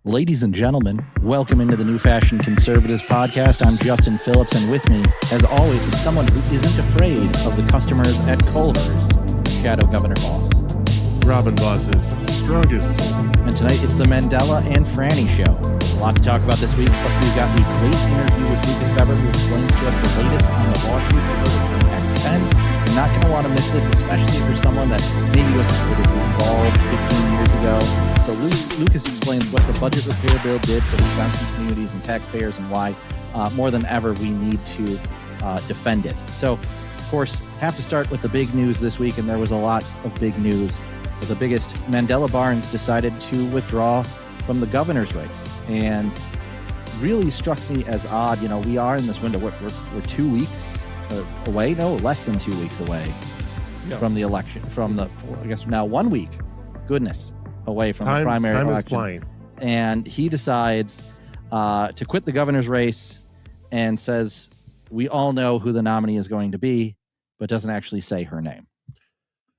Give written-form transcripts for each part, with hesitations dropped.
Ladies and gentlemen, welcome into the New Fashion Conservatives podcast. I'm Justin Phillips, and with me, as always, is someone who isn't afraid of the customers at Culver's, Shadow Governor Boss. Robin Boss's strongest. And tonight, it's the Mandela and Franny show. A lot to talk about this week, but we've got the great interview with Lucas Vebber, who explains to us the latest on the lawsuit for Act 10. You're not going to want to miss this, especially if you're someone that maybe was politically involved 15 years ago. So Lucas explains what the budget repair bill did for Wisconsin communities and taxpayers and why, more than ever, we need to defend it. So, of course, have to start with the big news this week, and there was a lot of big news. But the biggest, Mandela Barnes decided to withdraw from the governor's race, and really struck me as odd. You know, we are in this window. We're 2 weeks away. No, less than 2 weeks away from the election. From the, I guess now 1 week. Goodness. Away from the primary election. And he decides to quit the governor's race and says, we all know who the nominee is going to be, but doesn't actually say her name.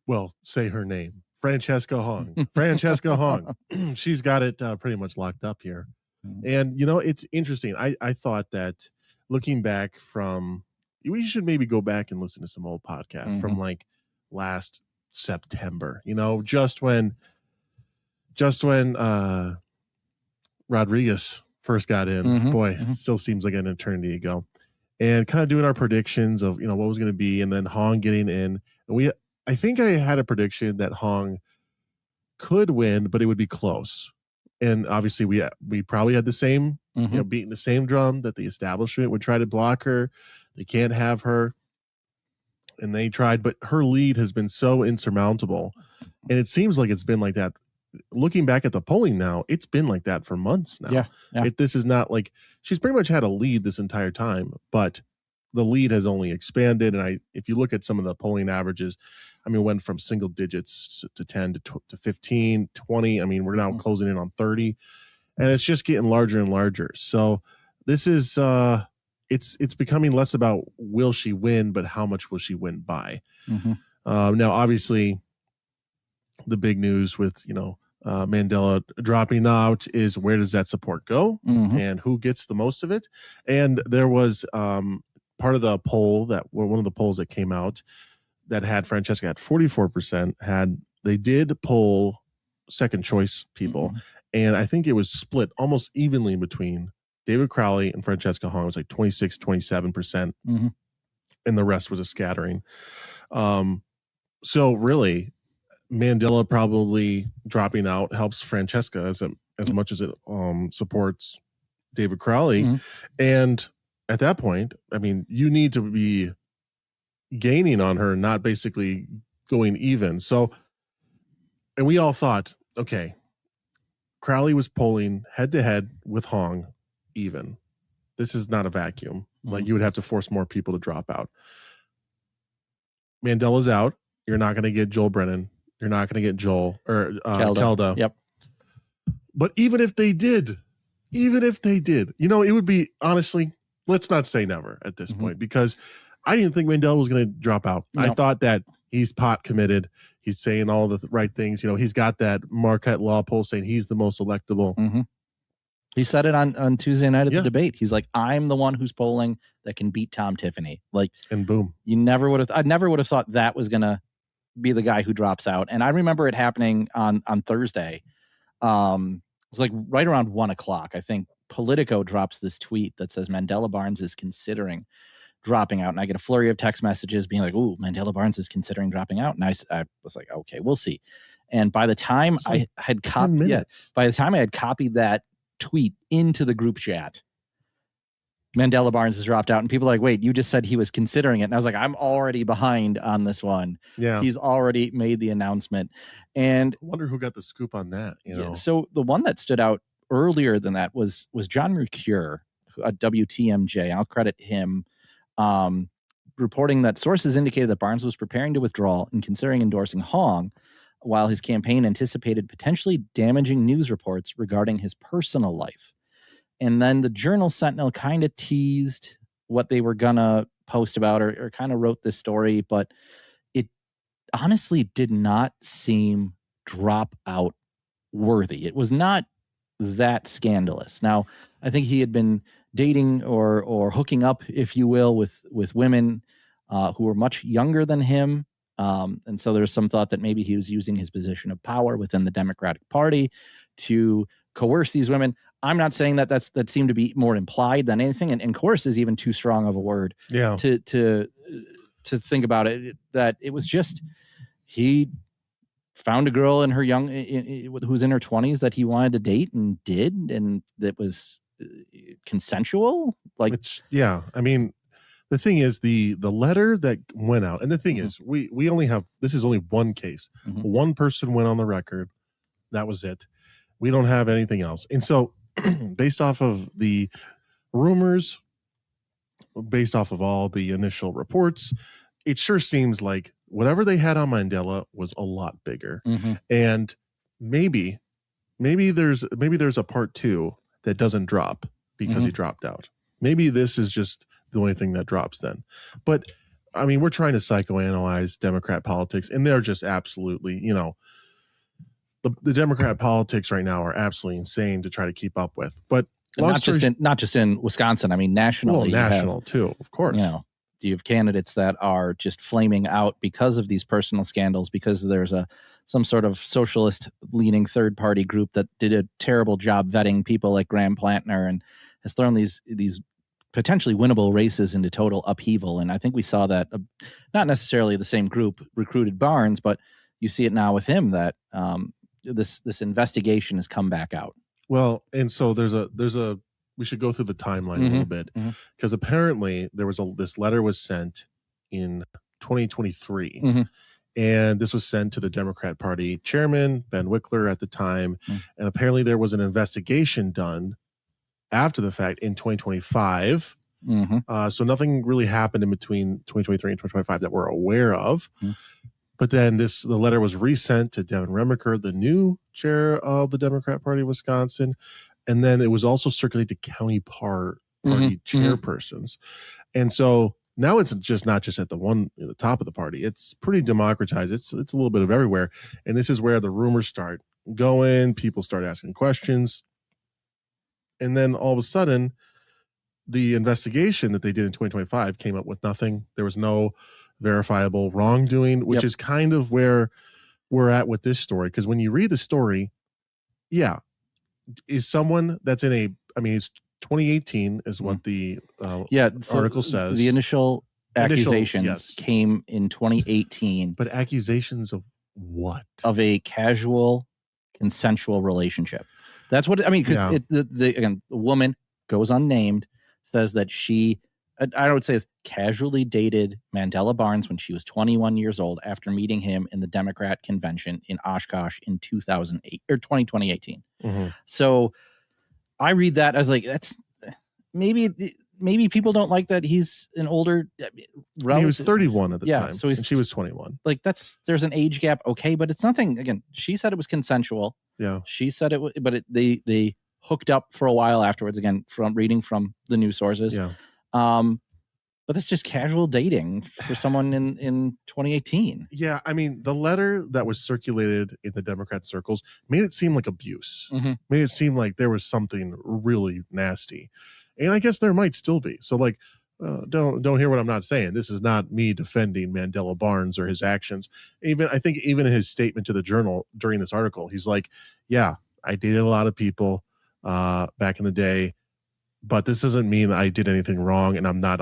Well, say her name. Francesca Hong. Francesca Hong. She's got it pretty much locked up here. And, you know, it's interesting. I thought that looking back from, we should maybe go back and listen to some old podcasts from like last September, you know, just when Rodriguez first got in, it still seems like an eternity ago, and kind of doing our predictions of, you know, what was going to be, and then Hong getting in. And I think I had a prediction that Hong could win, but it would be close. And obviously we probably had the same, you know, beating the same drum that the establishment would try to block her. They can't have her. And they tried, but her lead has been so insurmountable. And it seems like it's been like that. Looking back at the polling now, it's been like that for months now. Yeah. This is not like, she's pretty much had a lead this entire time, but the lead has only expanded. And if you look at some of the polling averages, I mean, went from single digits to 10 to 15, 20. I mean, we're now closing in on 30, and it's just getting larger and larger. So this is, it's becoming less about will she win, but how much will she win by? Now, obviously, the big news with, you know, Mandela dropping out is, where does that support go and who gets the most of it? And there was part of the poll one of the polls that came out that had Francesca at 44%. They did poll second choice people, and I think it was split almost evenly between David Crowley and Francesca Hong. It was like 26, 27%, and the rest was a scattering. So really, Mandela probably dropping out helps Francesca as much as it supports David Crowley. And at that point, I mean, you need to be gaining on her, not basically going even. So, and we all thought, okay, Crowley was polling head to head with Hong even. This is not a vacuum. Like, you would have to force more people to drop out. Mandela's out. You're not going to get Joel Brennan. You're not going to get Joel or Kelda. Yep. But even if they did, you know, it would be, honestly, let's not say never at this point, because I didn't think Mandela was going to drop out. No. I thought that he's pot committed. He's saying all the right things. You know, he's got that Marquette Law poll saying he's the most electable. He said it on Tuesday night at the debate. He's like, I'm the one who's polling that can beat Tom Tiffany. Like, and boom. I never would have thought that was going to be the guy who drops out. And I remember it happening on Thursday. It was like right around 1:00. I think Politico drops this tweet that says Mandela Barnes is considering dropping out. And I get a flurry of text messages being like, ooh, Mandela Barnes is considering dropping out. And I was like, okay, we'll see. And by the time I had copied that tweet into the group chat, Mandela Barnes has dropped out, and people are like, wait, you just said he was considering it. And I was like, I'm already behind on this one. Yeah. He's already made the announcement. And I wonder who got the scoop on that, you know? So the one that stood out earlier than that was John Mercure at WTMJ. I'll credit him, reporting that sources indicated that Barnes was preparing to withdraw and considering endorsing Hong, while his campaign anticipated potentially damaging news reports regarding his personal life. And then the Journal Sentinel kind of teased what they were going to post about, or kind of wrote this story, but it honestly did not seem dropout worthy. It was not that scandalous. Now, I think he had been dating or hooking up, if you will, with women who were much younger than him. And so there's some thought that maybe he was using his position of power within the Democratic Party to coerce these women. I'm not saying that seemed to be more implied than anything, and coerce is even too strong of a word to think about it. That it was just he found a girl in her who's in her 20s that he wanted to date and did, and that was consensual. I mean, the thing is the letter that went out, and the thing is we only have, this is only one case. One person went on the record. That was it. We don't have anything else. And so based off of the rumors, based off of all the initial reports, it sure seems like whatever they had on Mandela was a lot bigger. And maybe there's a part 2 that doesn't drop because he dropped out. Maybe this is just the only thing that drops then. But I mean, we're trying to psychoanalyze Democrat politics, and they're just absolutely, the Democrat politics right now are absolutely insane to try to keep up with. But not just in Wisconsin. I mean, nationally, national too, of course. You have candidates that are just flaming out because of these personal scandals, because there's some sort of socialist leaning third party group that did a terrible job vetting people like Graham Plantner and has thrown these potentially winnable races into total upheaval. And I think we saw that not necessarily the same group recruited Barnes, but you see it now with him that this investigation has come back out. Well, and so there's a we should go through the timeline a little bit, because apparently there was this letter was sent in 2023, and this was sent to the Democrat Party chairman, Ben Wickler, at the time. And apparently there was an investigation done after the fact in 2025. So nothing really happened in between 2023 and 2025 that we're aware of. But then the letter was resent to Devin Remiker, the new chair of the Democrat Party of Wisconsin. And then it was also circulated to county party chairpersons. And so now it's not just at the top of the party. It's pretty democratized. It's a little bit of everywhere. And this is where the rumors start going. People start asking questions. And then all of a sudden, the investigation that they did in 2025 came up with nothing. There was no verifiable wrongdoing, which is kind of where we're at with this story. Because when you read the story, is someone that's it's 2018 is what the article says. The initial accusations came in 2018. But accusations of what? Of a casual, consensual relationship. That's what because the woman goes unnamed, says that she, I would say, is casually dated Mandela Barnes when she was 21 years old after meeting him in the Democrat convention in Oshkosh in 2018. So I read that as like, that's maybe people don't like that he's an older relative. He was 31 at the time, so and she was 21. Like there's an age gap, okay, but it's nothing. Again, she said it was consensual. Yeah, she said it was, but they hooked up for a while afterwards. Again, from reading from the news sources. Yeah. But it's just casual dating for someone in 2018. Yeah, I mean, the letter that was circulated in the Democrat circles made it seem like abuse. Made it seem like there was something really nasty. And I guess there might still be. So like, don't hear what I'm not saying. This is not me defending Mandela Barnes or his actions. I think even in his statement to the Journal during this article, he's like, yeah, I dated a lot of people back in the day, but this doesn't mean I did anything wrong. And I'm not,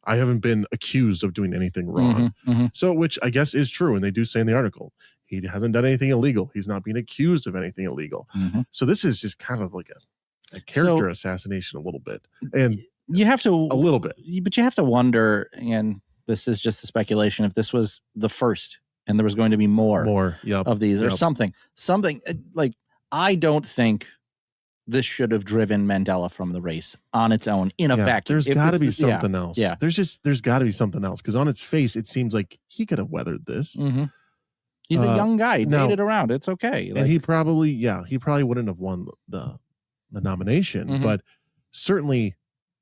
I haven't been accused of doing anything wrong. So, which I guess is true. And they do say in the article, he hasn't done anything illegal. He's not being accused of anything illegal. So this is just kind of like a character assassination a little bit. And you have to a little bit, but you have to wonder, and this is just a speculation, if this was the first and there was going to be more of these or something like, I don't think this should have driven Mandela from the race on its own in a vacuum. There's got to be something else. Yeah. There's got to be something else, because on its face, it seems like he could have weathered this. He's a young guy, dated around. It's okay. And he probably wouldn't have won the nomination, but certainly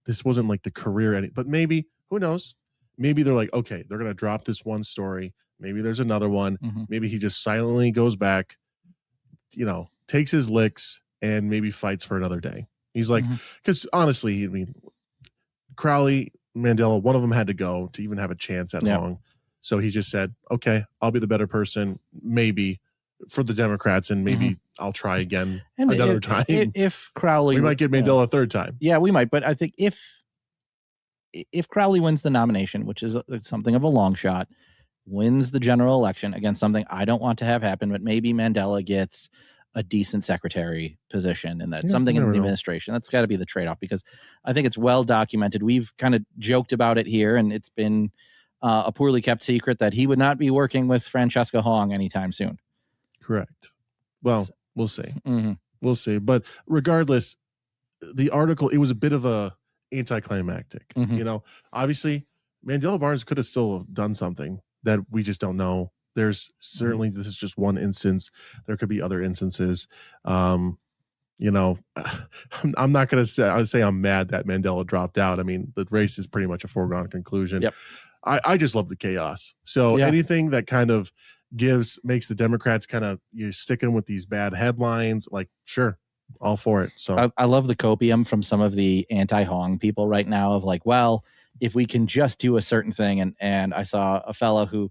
this wasn't like the career. But maybe, who knows? Maybe they're like, okay, they're going to drop this one story. Maybe there's another one. Maybe he just silently goes back, takes his licks, and maybe fights for another day. He's like, because honestly, I mean, Crowley, Mandela, one of them had to go to even have a chance at Hong. So he just said, okay, I'll be the better person, maybe for the Democrats, and maybe I'll try again another time. If Crowley, we might get Mandela a third time. Yeah, we might. But I think if Crowley wins the nomination, which is something of a long shot, wins the general election against something I don't want to have happen, but maybe Mandela gets a decent secretary position and that something in the administration. That's got to be the trade-off, because I think it's well documented. We've kind of joked about it here, and it's been a poorly kept secret that he would not be working with Francesca Hong anytime soon. Correct. Well, we'll see. We'll see. But regardless, the article, it was a bit of a anticlimactic. You know, obviously Mandela Barnes could have still done something that we just don't know. There's certainly, this is just one instance. There could be other instances. You know, I'm not going to say, I would say I'm mad that Mandela dropped out. I mean, the race is pretty much a foregone conclusion. I just love the chaos. So anything that kind of makes the Democrats kind of, you sticking with these bad headlines, like, sure, all for it. So I love the copium from some of the anti-Hong people right now of like, well, if we can just do a certain thing. And I saw a fellow who,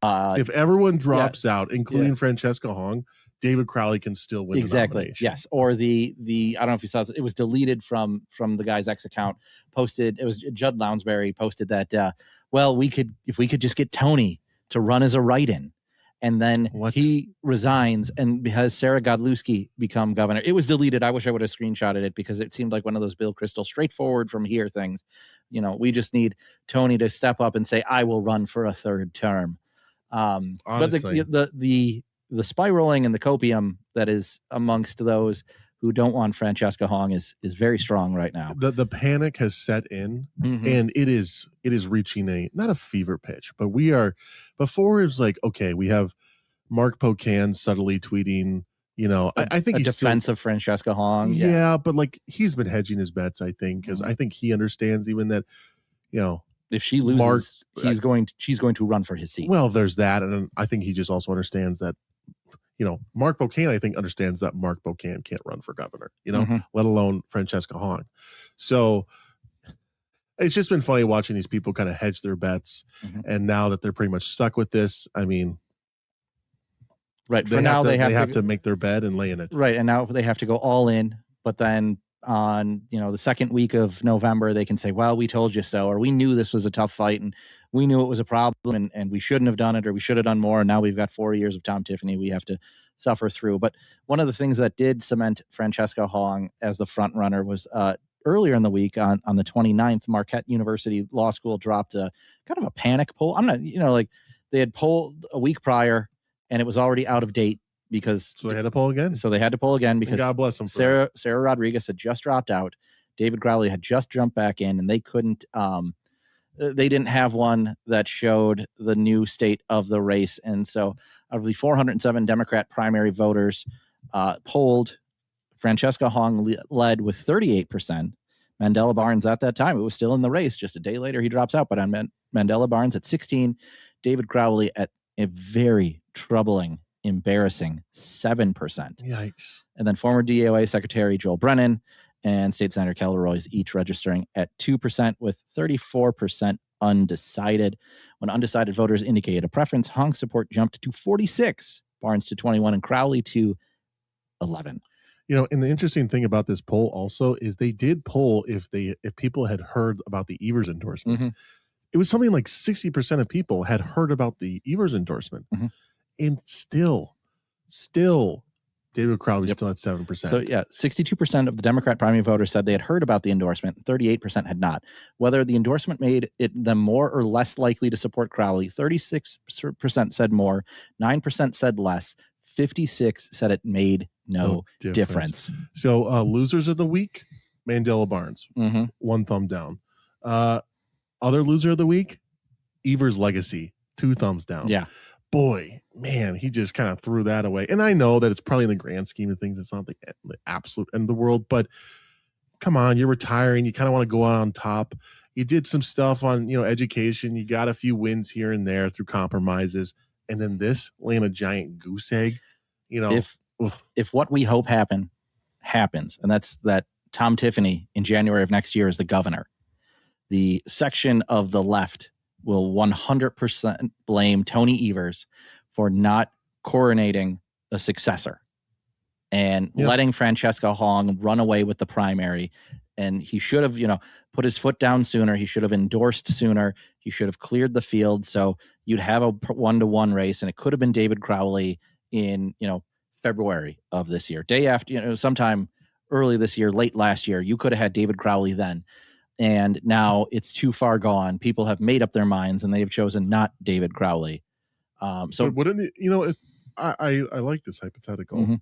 if everyone drops out, including Francesca Hong, David Crowley can still win the nomination. Yes. Or the I don't know if you saw it was deleted from the guy's X account, posted, it was Judd Lounsbury posted that well, if we could just get Tony to run as a write-in, and then he resigns and has Sarah Godlewski become governor. It was deleted. I wish I would have screenshotted it, because it seemed like one of those Bill Kristol straightforward from here things. You know, we just need Tony to step up and say, I will run for a third term. But the spiraling and the copium that is amongst those who don't want Francesca Hong is very strong right now. The panic has set in, and it is reaching not a fever pitch, but we are, before it was like, okay, we have Mark Pocan subtly tweeting, you know, I think he's defense of Francesca Hong. Yeah, but like, he's been hedging his bets, I think, because I think he understands even that, you know, if she loses, she's going to run for his seat. Well, there's that, and I think he just also understands that, you know, Mark Pocan, I think, understands that Mark Pocan can't run for governor, you know, let alone Francesca Hong. So it's just been funny watching these people kind of hedge their bets, and now that they're pretty much stuck with this, I mean, for now they have to make their bed and lay in it. Right, and now they have to go all in, but then on, you know, the second week of November, they can say, well, we told you so, or we knew this was a tough fight, and we knew it was a problem, and we shouldn't have done it, or we should have done more, and now we've got 4 years of Tom Tiffany we have to suffer through. But one of the things that did cement Francesca Hong as the front runner was earlier in the week on the 29th, Marquette University Law School dropped a kind of a panic poll. I'm not, you know, like, they had polled a week prior, and it was already out of date, because so they had to poll again. Because God bless them. Sarah Rodriguez had just dropped out. David Crowley had just jumped back in, and they couldn't. They didn't have one that showed the new state of the race, and so out of the 407 Democrat primary voters polled, Francesca Hong led with 38%. Mandela Barnes at that time, it was still in the race. Just a day later, he drops out, but on Mandela Barnes at 16, David Crowley at a very troubling, embarrassing 7%. Yikes. And then former DOA Secretary Joel Brennan and State Senator Kelly Royce each registering at 2%, with 34% undecided. When undecided voters indicated a preference, Hong's support jumped to 46, Barnes to 21, and Crowley to 11. You know, and the interesting thing about this poll also is they did poll if people had heard about the Evers endorsement. It was something like 60% of people had heard about the Evers endorsement. And still David Crowley still at 7%. So 62% of the Democrat primary voters said they had heard about the endorsement. 38% had not. Whether the endorsement made them more or less likely to support Crowley, 36% said more, 9% said less, 56% said it made no difference. So losers of the week, Mandela Barnes, one thumb down. Other loser of the week, Evers Legacy, 2 thumbs down. Yeah. Boy, man, he just kind of threw that away. And I know that it's probably in the grand scheme of things, it's not the absolute end of the world, but come on, you're retiring. You kind of want to go out on top. You did some stuff on, you know, education. You got a few wins here and there through compromises. And then this, laying a giant goose egg, you know. If what we hope happens, happens, and that's that Tom Tiffany in January of next year is the governor. The section of the left will 100% blame Tony Evers for not coronating a successor and letting Francesca Hong run away with the primary. And he should have, put his foot down sooner. He should have endorsed sooner. He should have cleared the field. So you'd have a 1-to-1 race, and it could have been David Crowley in, February of this year, day after, sometime early this year, late last year. You could have had David Crowley then. And now it's too far gone. People have made up their minds, and they have chosen not David Crowley. So but wouldn't it, I like this hypothetical. Mm-hmm.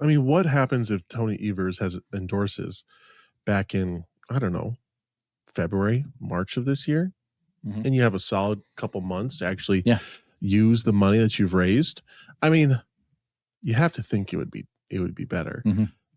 I mean, what happens if Tony Evers endorses back in, I don't know, February, March of this year, and you have a solid couple months to actually use the money that you've raised? I mean, you have to think it would be better.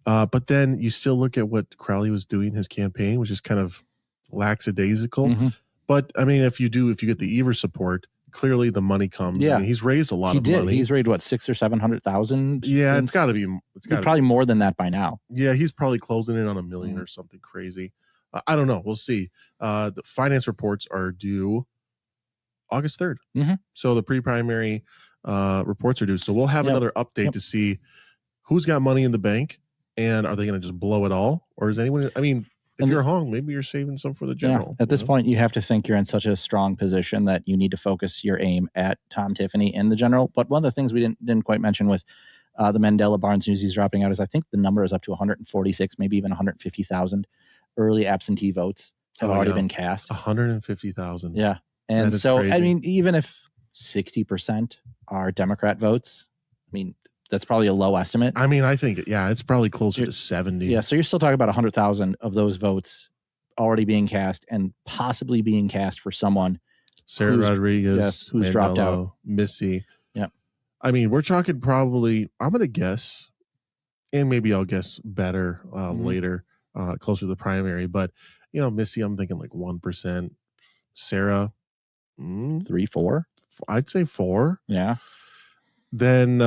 But then you still look at what Crowley was doing his campaign, which is kind of lackadaisical. But I mean, if you get the Evers support, clearly the money comes. Yeah, I mean, he's raised a lot of money. He's raised what, 600,000 or 700,000? Yeah, it's got to be. Probably more than that by now. Yeah, he's probably closing in on $1 million or something crazy. I don't know. We'll see. The finance reports are due August 3rd. So the pre-primary reports are due. So we'll have another update to see who's got money in the bank, and are they going to just blow it all, or is anyone? I mean, if you're Hong, maybe you're saving some for the general. At this point, you have to think you're in such a strong position that you need to focus your aim at Tom Tiffany and the general. But one of the things we didn't quite mention with the Mandela Barnes news he's dropping out is I think the number is up to 146, maybe even 150,000 early absentee votes have already been cast. 150,000. Yeah. And so, crazy. I mean, even if 60% are Democrat votes, I mean, that's probably a low estimate. I mean, I think, it's probably closer to 70. Yeah, so you're still talking about 100,000 of those votes already being cast and possibly being cast for someone. Sarah Rodriguez, who's Mandela, dropped out. Missy. Yeah. I mean, we're talking probably, I'm going to guess, and maybe I'll guess better later, closer to the primary. But, Missy, I'm thinking like 1%. Sarah, 3, 4? I'd say 4. Yeah. Then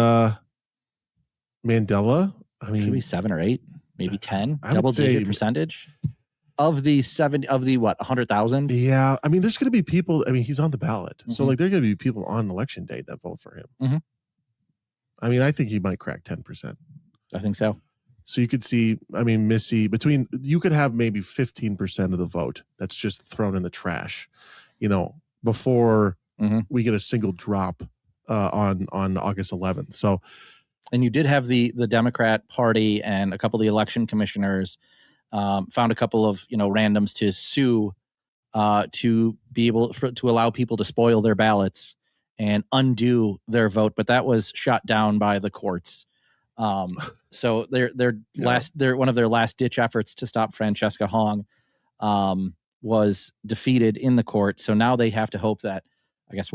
Mandela, I mean, should be 7 or 8, maybe 10. Double-digit percentage of the 100,000. Yeah, I mean, there's going to be people. I mean, he's on the ballot, so like, there are going to be people on election day that vote for him. I mean, I think he might crack 10%. I think so. So you could see, I mean, Missy, you could have maybe 15% of the vote that's just thrown in the trash, before we get a single drop on August 11th. So. And you did have the Democrat Party and a couple of the election commissioners found a couple of randoms to sue to be able to allow people to spoil their ballots and undo their vote, but that was shot down by the courts. So their one of their last ditch efforts to stop Francesca Hong was defeated in the court. So now they have to hope that, I guess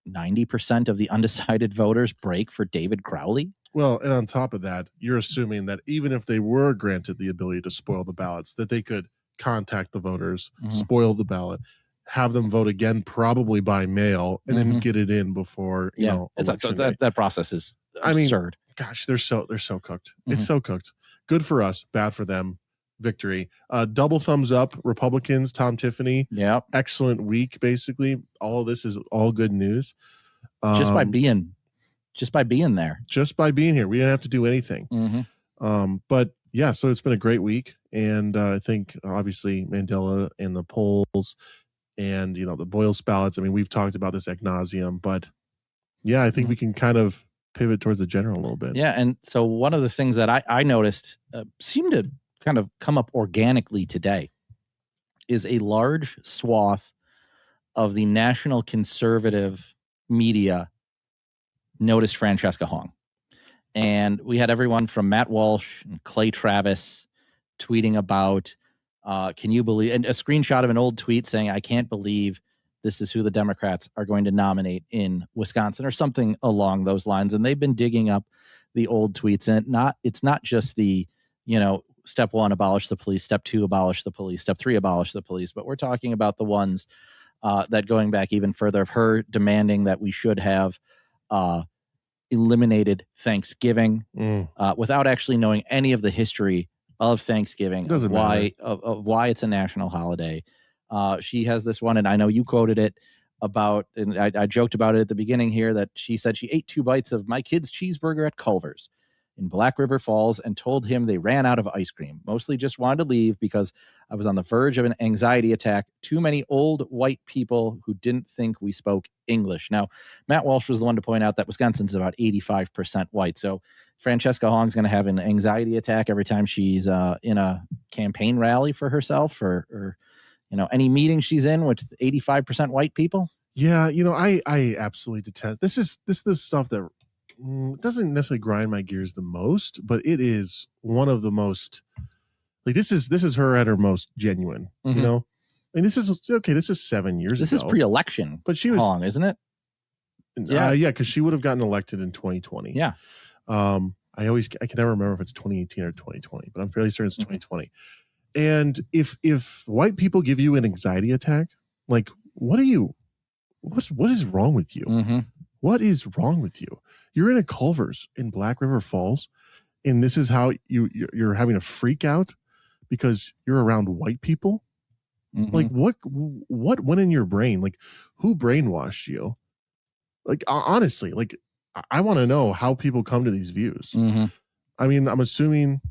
90% of the undecided voters break for David Crowley. Well, and on top of that, you're assuming that even if they were granted the ability to spoil the ballots, that they could contact the voters, spoil the ballot, have them vote again, probably by mail, and then get it in before that process is absurd. Gosh, they're so cooked. It's so cooked. Good for us, bad for them. Victory. Double thumbs up, Republicans, Tom Tiffany. Yeah. Excellent week, basically. All of this is all good news. Just by being there. Just by being here. We didn't have to do anything. But yeah, so it's been a great week. And I think obviously Mandela and the polls and the Boyle's ballots. I mean, we've talked about this ad nauseum, but yeah, I think we can kind of pivot towards the general a little bit. Yeah. And so one of the things that I noticed seemed to kind of come up organically today is a large swath of the national conservative media noticed Francesca Hong. And we had everyone from Matt Walsh and Clay Travis tweeting about, can you believe, and a screenshot of an old tweet saying, I can't believe this is who the Democrats are going to nominate in Wisconsin, or something along those lines. And they've been digging up the old tweets, and it's not just the, step 1, abolish the police, step 2, abolish the police, step 3, abolish the police. But we're talking about the ones that going back even further, of her demanding that we should have eliminated Thanksgiving without actually knowing any of the history of Thanksgiving, Doesn't matter. Of why it's a national holiday. She has this one, and I know you quoted it about, and I joked about it at the beginning here, that she said she ate 2 bites of my kid's cheeseburger at Culver's in Black River Falls and told him they ran out of ice cream. Mostly just wanted to leave because I was on the verge of an anxiety attack. Too many old white people who didn't think we spoke English. Now, Matt Walsh was the one to point out that Wisconsin's about 85% white. So Francesca Hong's going to have an anxiety attack every time she's in a campaign rally for herself or any meeting she's in with 85% white people. Yeah, I absolutely detest this is stuff that doesn't necessarily grind my gears the most, but it is one of the most, like, this is her at her most genuine. And this is 7 years ago. This is pre-election, but she was Hong, isn't it? Yeah, because she would have gotten elected in 2020. Yeah. I can never remember if it's 2018 or 2020, but I'm fairly certain it's 2020. And if white people give you an anxiety attack, like, what is wrong with you? What is wrong with you? You're in a Culver's in Black River Falls, and this is how you're having a freak out because you're around white people. Like, what went in your brain? Like, who brainwashed you? Like, honestly, like, I want to know how people come to these views. I mean, I'm assuming.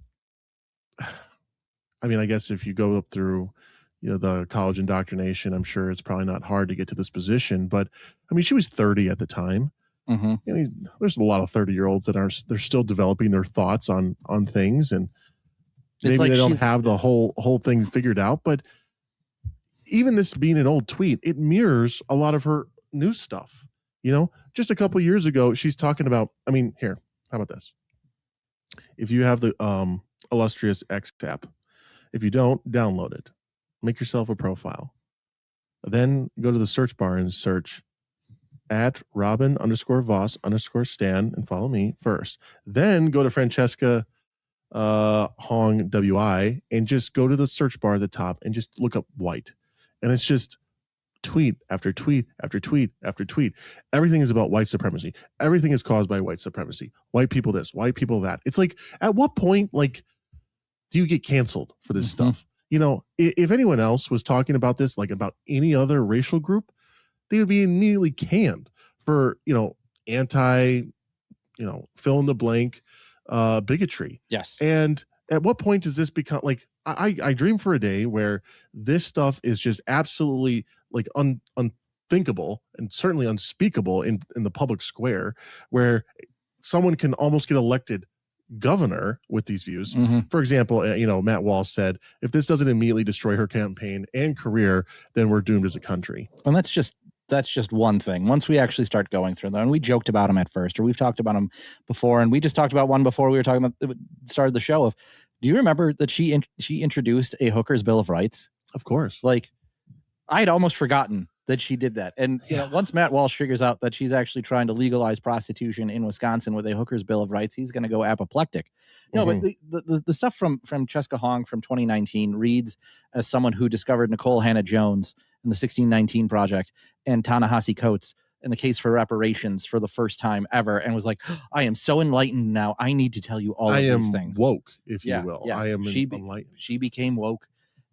I mean, I guess if you go up through, the college indoctrination, I'm sure it's probably not hard to get to this position. But I mean, she was 30 at the time. There's a lot of 30-year-olds that they're still developing their thoughts on things, and maybe they don't have the whole thing figured out. But even this being an old tweet, it mirrors a lot of her new stuff. Just a couple years ago, she's talking about. I mean, here, how about this? If you have the illustrious X app, if you don't, download it. Make yourself a profile. Then go to the search bar and search at Robin_Voss_Stan and follow me first. Then go to Francesca Hong W.I. and just go to the search bar at the top and just look up white. And it's just tweet after tweet after tweet after tweet. Everything is about white supremacy. Everything is caused by white supremacy. White people this, white people that. It's like, at what point, like, do you get canceled for this stuff? If anyone else was talking about this, like about any other racial group, they would be immediately canned for, anti, fill in the blank bigotry. Yes. And at what point does this become, like, I dream for a day where this stuff is just absolutely, like, unthinkable and certainly unspeakable in the public square, where someone can almost get elected governor with these views. For example, Matt Walsh said, if this doesn't immediately destroy her campaign and career, then we're doomed as a country. And that's just one thing. Once we actually start going through them, and we joked about them at first, or we've talked about them before, and we just talked about one before we were talking about started the show of, do you remember that she introduced a hooker's bill of rights? Of course. Like, I had almost forgotten that she did that. And once Matt Walsh figures out that she's actually trying to legalize prostitution in Wisconsin with a hooker's bill of rights, he's going to go apoplectic. But the stuff from Francesca Hong from 2019 reads as someone who discovered Nicole Hannah-Jones in the 1619 Project and Ta-Nehisi Coates in the case for reparations for the first time ever, and was like, I am so enlightened now. I need to tell you all of these things. Woke, if you will. Yes. I am enlightened. She became woke,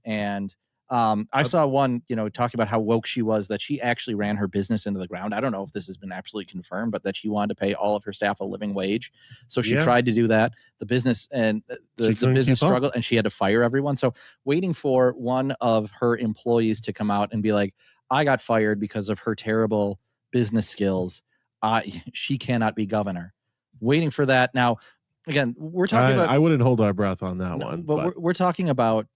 and I saw one, talking about how woke she was, that she actually ran her business into the ground. I don't know if this has been absolutely confirmed, but that she wanted to pay all of her staff a living wage. So she tried to do that. The business and the business struggled, and she had to fire everyone. So waiting for one of her employees to come out and be like, I got fired because of her terrible business skills. She cannot be governor. Waiting for that. Now, again, we're talking about. I wouldn't hold our breath on that one. But we're talking about,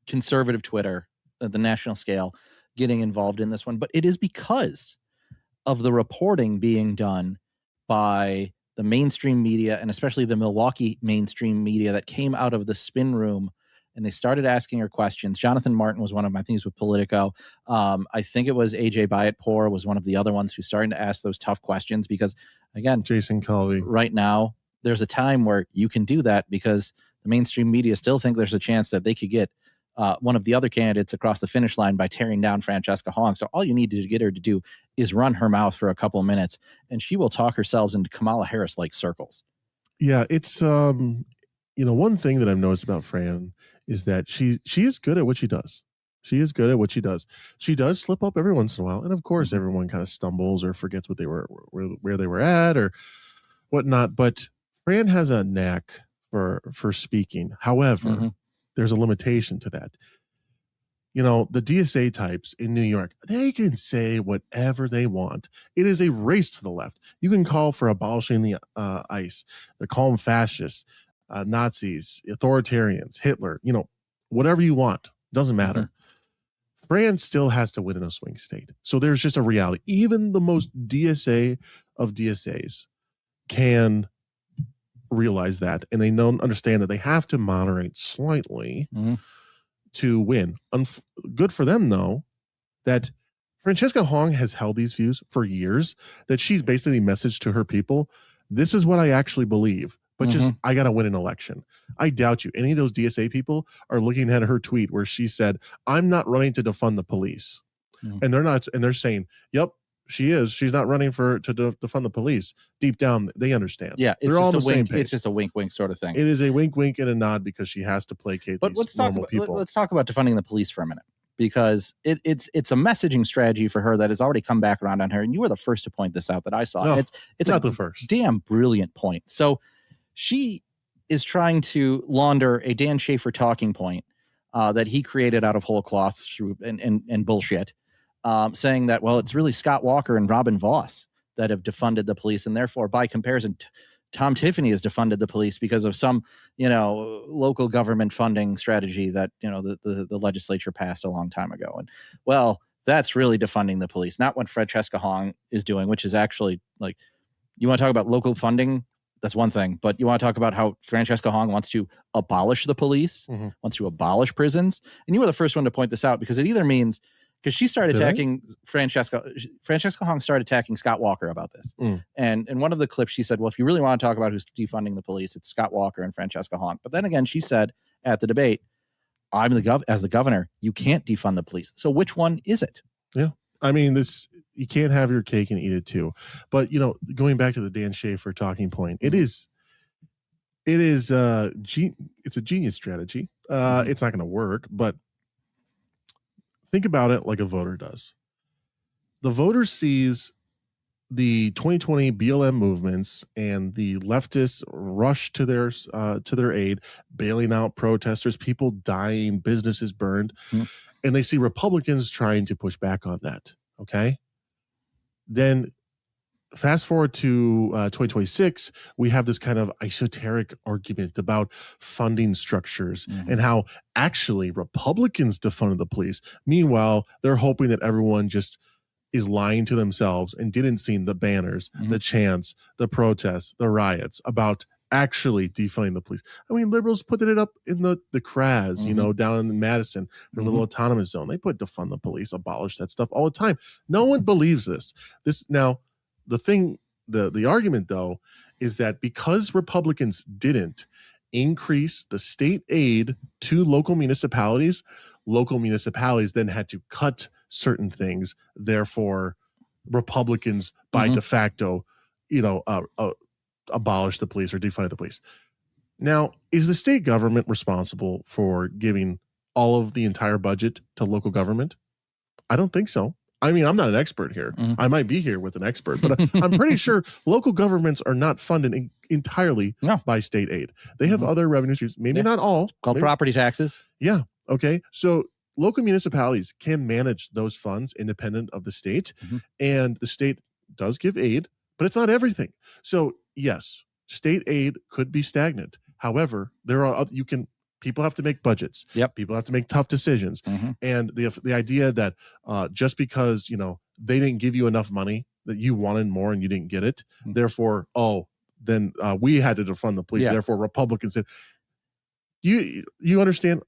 conservative Twitter at the national scale getting involved in this one. But it is because of the reporting being done by the mainstream media, and especially the Milwaukee mainstream media, that came out of the spin room, and they started asking her questions. Jonathan Martin was one of them. I think he was with Politico. I think it was AJ Byatt-Poore was one of the other ones who's starting to ask those tough questions, because, again, Jason Colby, right now, there's a time where you can do that because the mainstream media still think there's a chance that they could get one of the other candidates across the finish line by tearing down Francesca Hong. So all you need to get her to do is run her mouth for a couple of minutes, and she will talk herself into Kamala Harris-like circles. Yeah, it's one thing that I've noticed about Fran is that she is good at what she does. She is good at what she does. She does slip up every once in a while, and of course, everyone kind of stumbles or forgets what they were where they were at or whatnot. But Fran has a knack for speaking. However, there's a limitation to that. The DSA types in New York, they can say whatever they want. It is a race to the left. You can call for abolishing the ICE. They call them fascists, Nazis, authoritarians, Hitler, whatever you want. Doesn't matter. Fran still has to win in a swing state. So there's just a reality. Even the most DSA of DSAs can realize that, and they understand that they have to moderate slightly to win. Good for them, though, that Francesca Hong has held these views for years, that she's basically messaged to her people, this is what I actually believe, but just I got to win an election. I doubt you. Any of those DSA people are looking at her tweet where she said, I'm not running to defund the police. And they're not, and they're saying, yep, she is. She's not running to defund the police. Deep down, they understand. Yeah, they're all on the same page. It's just a wink, wink sort of thing. It is a wink, wink, and a nod because she has to placate these normal people. Let's talk about defunding the police for a minute, because it's a messaging strategy for her that has already come back around on her. And you were the first to point this out that I saw. No, it's not the first. Damn brilliant point. So she is trying to launder a Dan Schaefer talking point that he created out of whole cloth through and bullshit. Saying that, well, it's really Scott Walker and Robin Voss that have defunded the police, and therefore, by comparison, Tom Tiffany has defunded the police because of some, local government funding strategy that the legislature passed a long time ago. And well, that's really defunding the police, not what Francesca Hong is doing, which is actually like, you want to talk about local funding? That's one thing, but you want to talk about how Francesca Hong wants to abolish the police, wants to abolish prisons, and you were the first one to point this out, because it either means. Because she started attacking Francesca Hong started attacking Scott Walker about this. And in one of the clips, she said, well, if you really want to talk about who's defunding the police, it's Scott Walker and Francesca Hong. But then again, she said at the debate, as the governor, you can't defund the police. So which one is it? Yeah. I mean, you can't have your cake and eat it too. But, going back to the Dan Schaefer talking point, it's a genius strategy. It's not going to work, but think about it like a voter does. The voter sees the 2020 BLM movements and the leftists rush to their aid, bailing out protesters, people dying, businesses burned, and they see Republicans trying to push back on that. Okay, then fast forward to 2026, we have this kind of esoteric argument about funding structures and how actually Republicans defunded the police. Meanwhile, they're hoping that everyone just is lying to themselves and didn't see the banners, the chants, the protests, the riots about actually defunding the police. I mean, liberals putting it up in the CRAS, down in Madison, their little autonomous zone. They put defund the police, abolish that stuff all the time. No one believes this. Now, the argument, though, is that because Republicans didn't increase the state aid to local municipalities then had to cut certain things. Therefore, Republicans by de facto, abolish the police or defund the police. Now, is the state government responsible for giving all of the entire budget to local government? I don't think so. I mean, I'm not an expert here. I might be here with an expert, but I'm pretty sure local governments are not funded entirely by state aid. They have other revenue streams, maybe not all. It's called property taxes. Yeah. Okay. So local municipalities can manage those funds independent of the state, and the state does give aid, but it's not everything. So yes, state aid could be stagnant. However, people have to make budgets. People have to make tough decisions. And the idea that just because, they didn't give you enough money, that you wanted more and you didn't get it, therefore, then we had to defund the police. Therefore, Republicans said, you understand,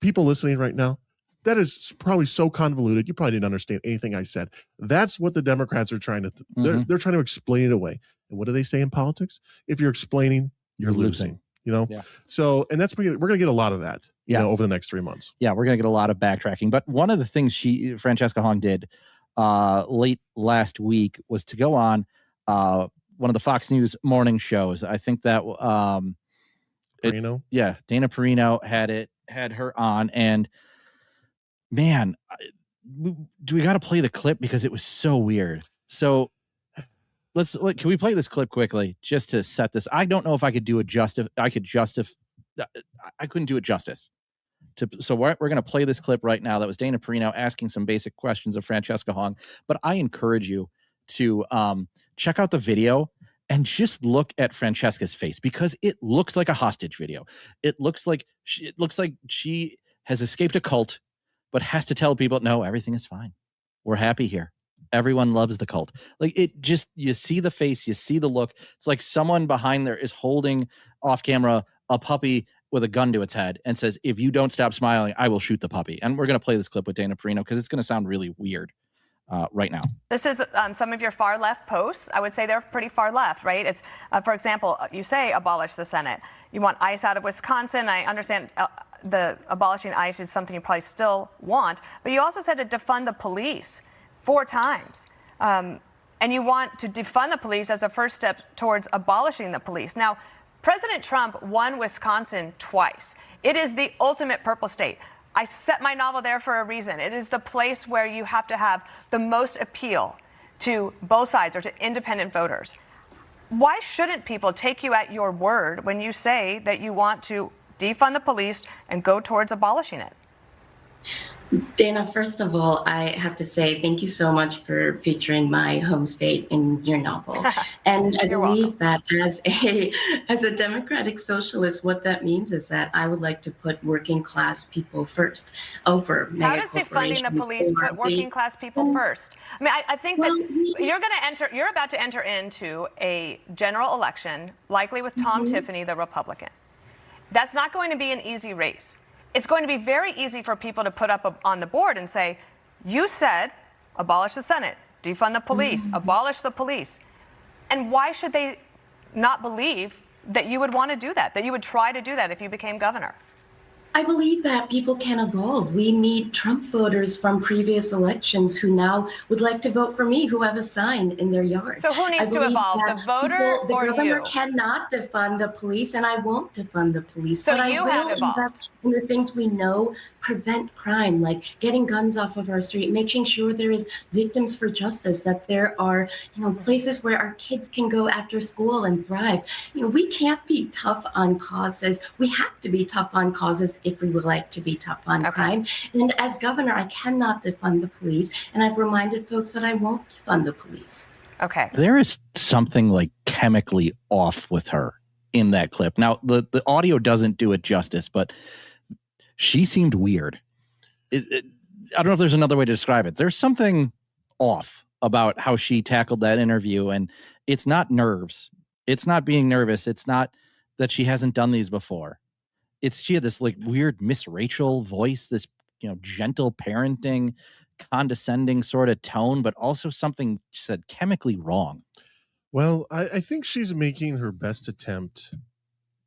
people listening right now, that is probably so convoluted. You probably didn't understand anything I said. That's what the Democrats are trying to, they're trying to explain it away. And what do they say in politics? If you're explaining, you're losing. you know? Yeah. So, and we're going to get a lot of that, you know, over the next 3 months. Yeah, we're going to get a lot of backtracking. But one of the things Francesca Hong did late last week was to go on one of the Fox News morning shows. I think that Perino? Dana Perino had her on, and man, do we got to play the clip because it was so weird. So can we play this clip quickly just to set this? I don't know if I could do it I couldn't do it justice. So we're going to play this clip right now. That was Dana Perino asking some basic questions of Francesca Hong. But I encourage you to check out the video and just look at Francesca's face, because it looks like a hostage video. It looks like she has escaped a cult, but has to tell people, no, everything is fine. We're happy here. Everyone loves the cult. Like, it just, you see the face, you see the look. It's like someone behind there is holding off camera a puppy with a gun to its head and says, if you don't stop smiling, I will shoot the puppy. And we're going to play this clip with Dana Perino because it's going to sound really weird right now. This is some of your far left posts. I would say they're pretty far left, right? It's, for example, you say abolish the Senate. You want ICE out of Wisconsin. I understand the abolishing ICE is something you probably still want, but you also said to defund the police 4 times. And you want to defund the police as a first step towards abolishing the police. Now, President Trump won Wisconsin twice. It is the ultimate purple state. I set my novel there for a reason. It is the place where you have to have the most appeal to both sides or to independent voters. Why shouldn't people take you at your word when you say that you want to defund the police and go towards abolishing it? Dana, first of all, I have to say thank you so much for featuring my home state in your novel. And I believe that as a democratic socialist, what that means is that I would like to put working class people first over mega corporations. How does defunding the police put working class people first? I mean, I think that you're about to enter into a general election, likely with Tom Tiffany, the Republican. That's not going to be an easy race. It's going to be very easy for people to put up on the board and say, you said abolish the Senate, defund the police, abolish the police. And why should they not believe that you would want to do that you would try to do that if you became governor? I believe that people can evolve. We meet Trump voters from previous elections who now would like to vote for me, who have a sign in their yard. So who needs to evolve, the voter or you? The governor cannot defund the police, and I won't defund the police. So but you I have will evolved. invest in the things we know prevent crime, like getting guns off of our street, making sure there is victims for justice, that there are, places where our kids can go after school and thrive. We can't be tough on causes. We have to be tough on causes if we would like to be tough on crime. And as governor, I cannot defund the police. And I've reminded folks that I won't defund the police. Okay. There is something like chemically off with her in that clip. Now, the audio doesn't do it justice, but she seemed weird. I don't know if there's another way to describe it. There's something off about how she tackled that interview, and it's not nerves. It's not being nervous. It's not that she hasn't done these before. She had this like weird Miss Rachel voice, this gentle parenting, condescending sort of tone, but also something she said chemically wrong. Well, I think she's making her best attempt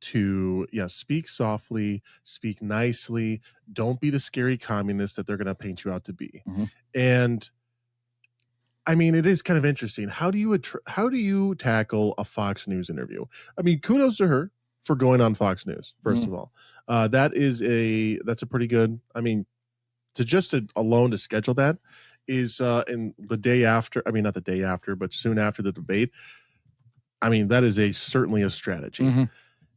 to speak softly, speak nicely, don't be the scary communist that they're going to paint you out to be. And I mean, it is kind of interesting. How do you tackle a Fox News interview? I mean, kudos to her for going on Fox News, first of all. That's a pretty good, I mean, alone to schedule that is in the day after, I mean, not the day after, but soon after the debate. I mean, that is certainly a strategy.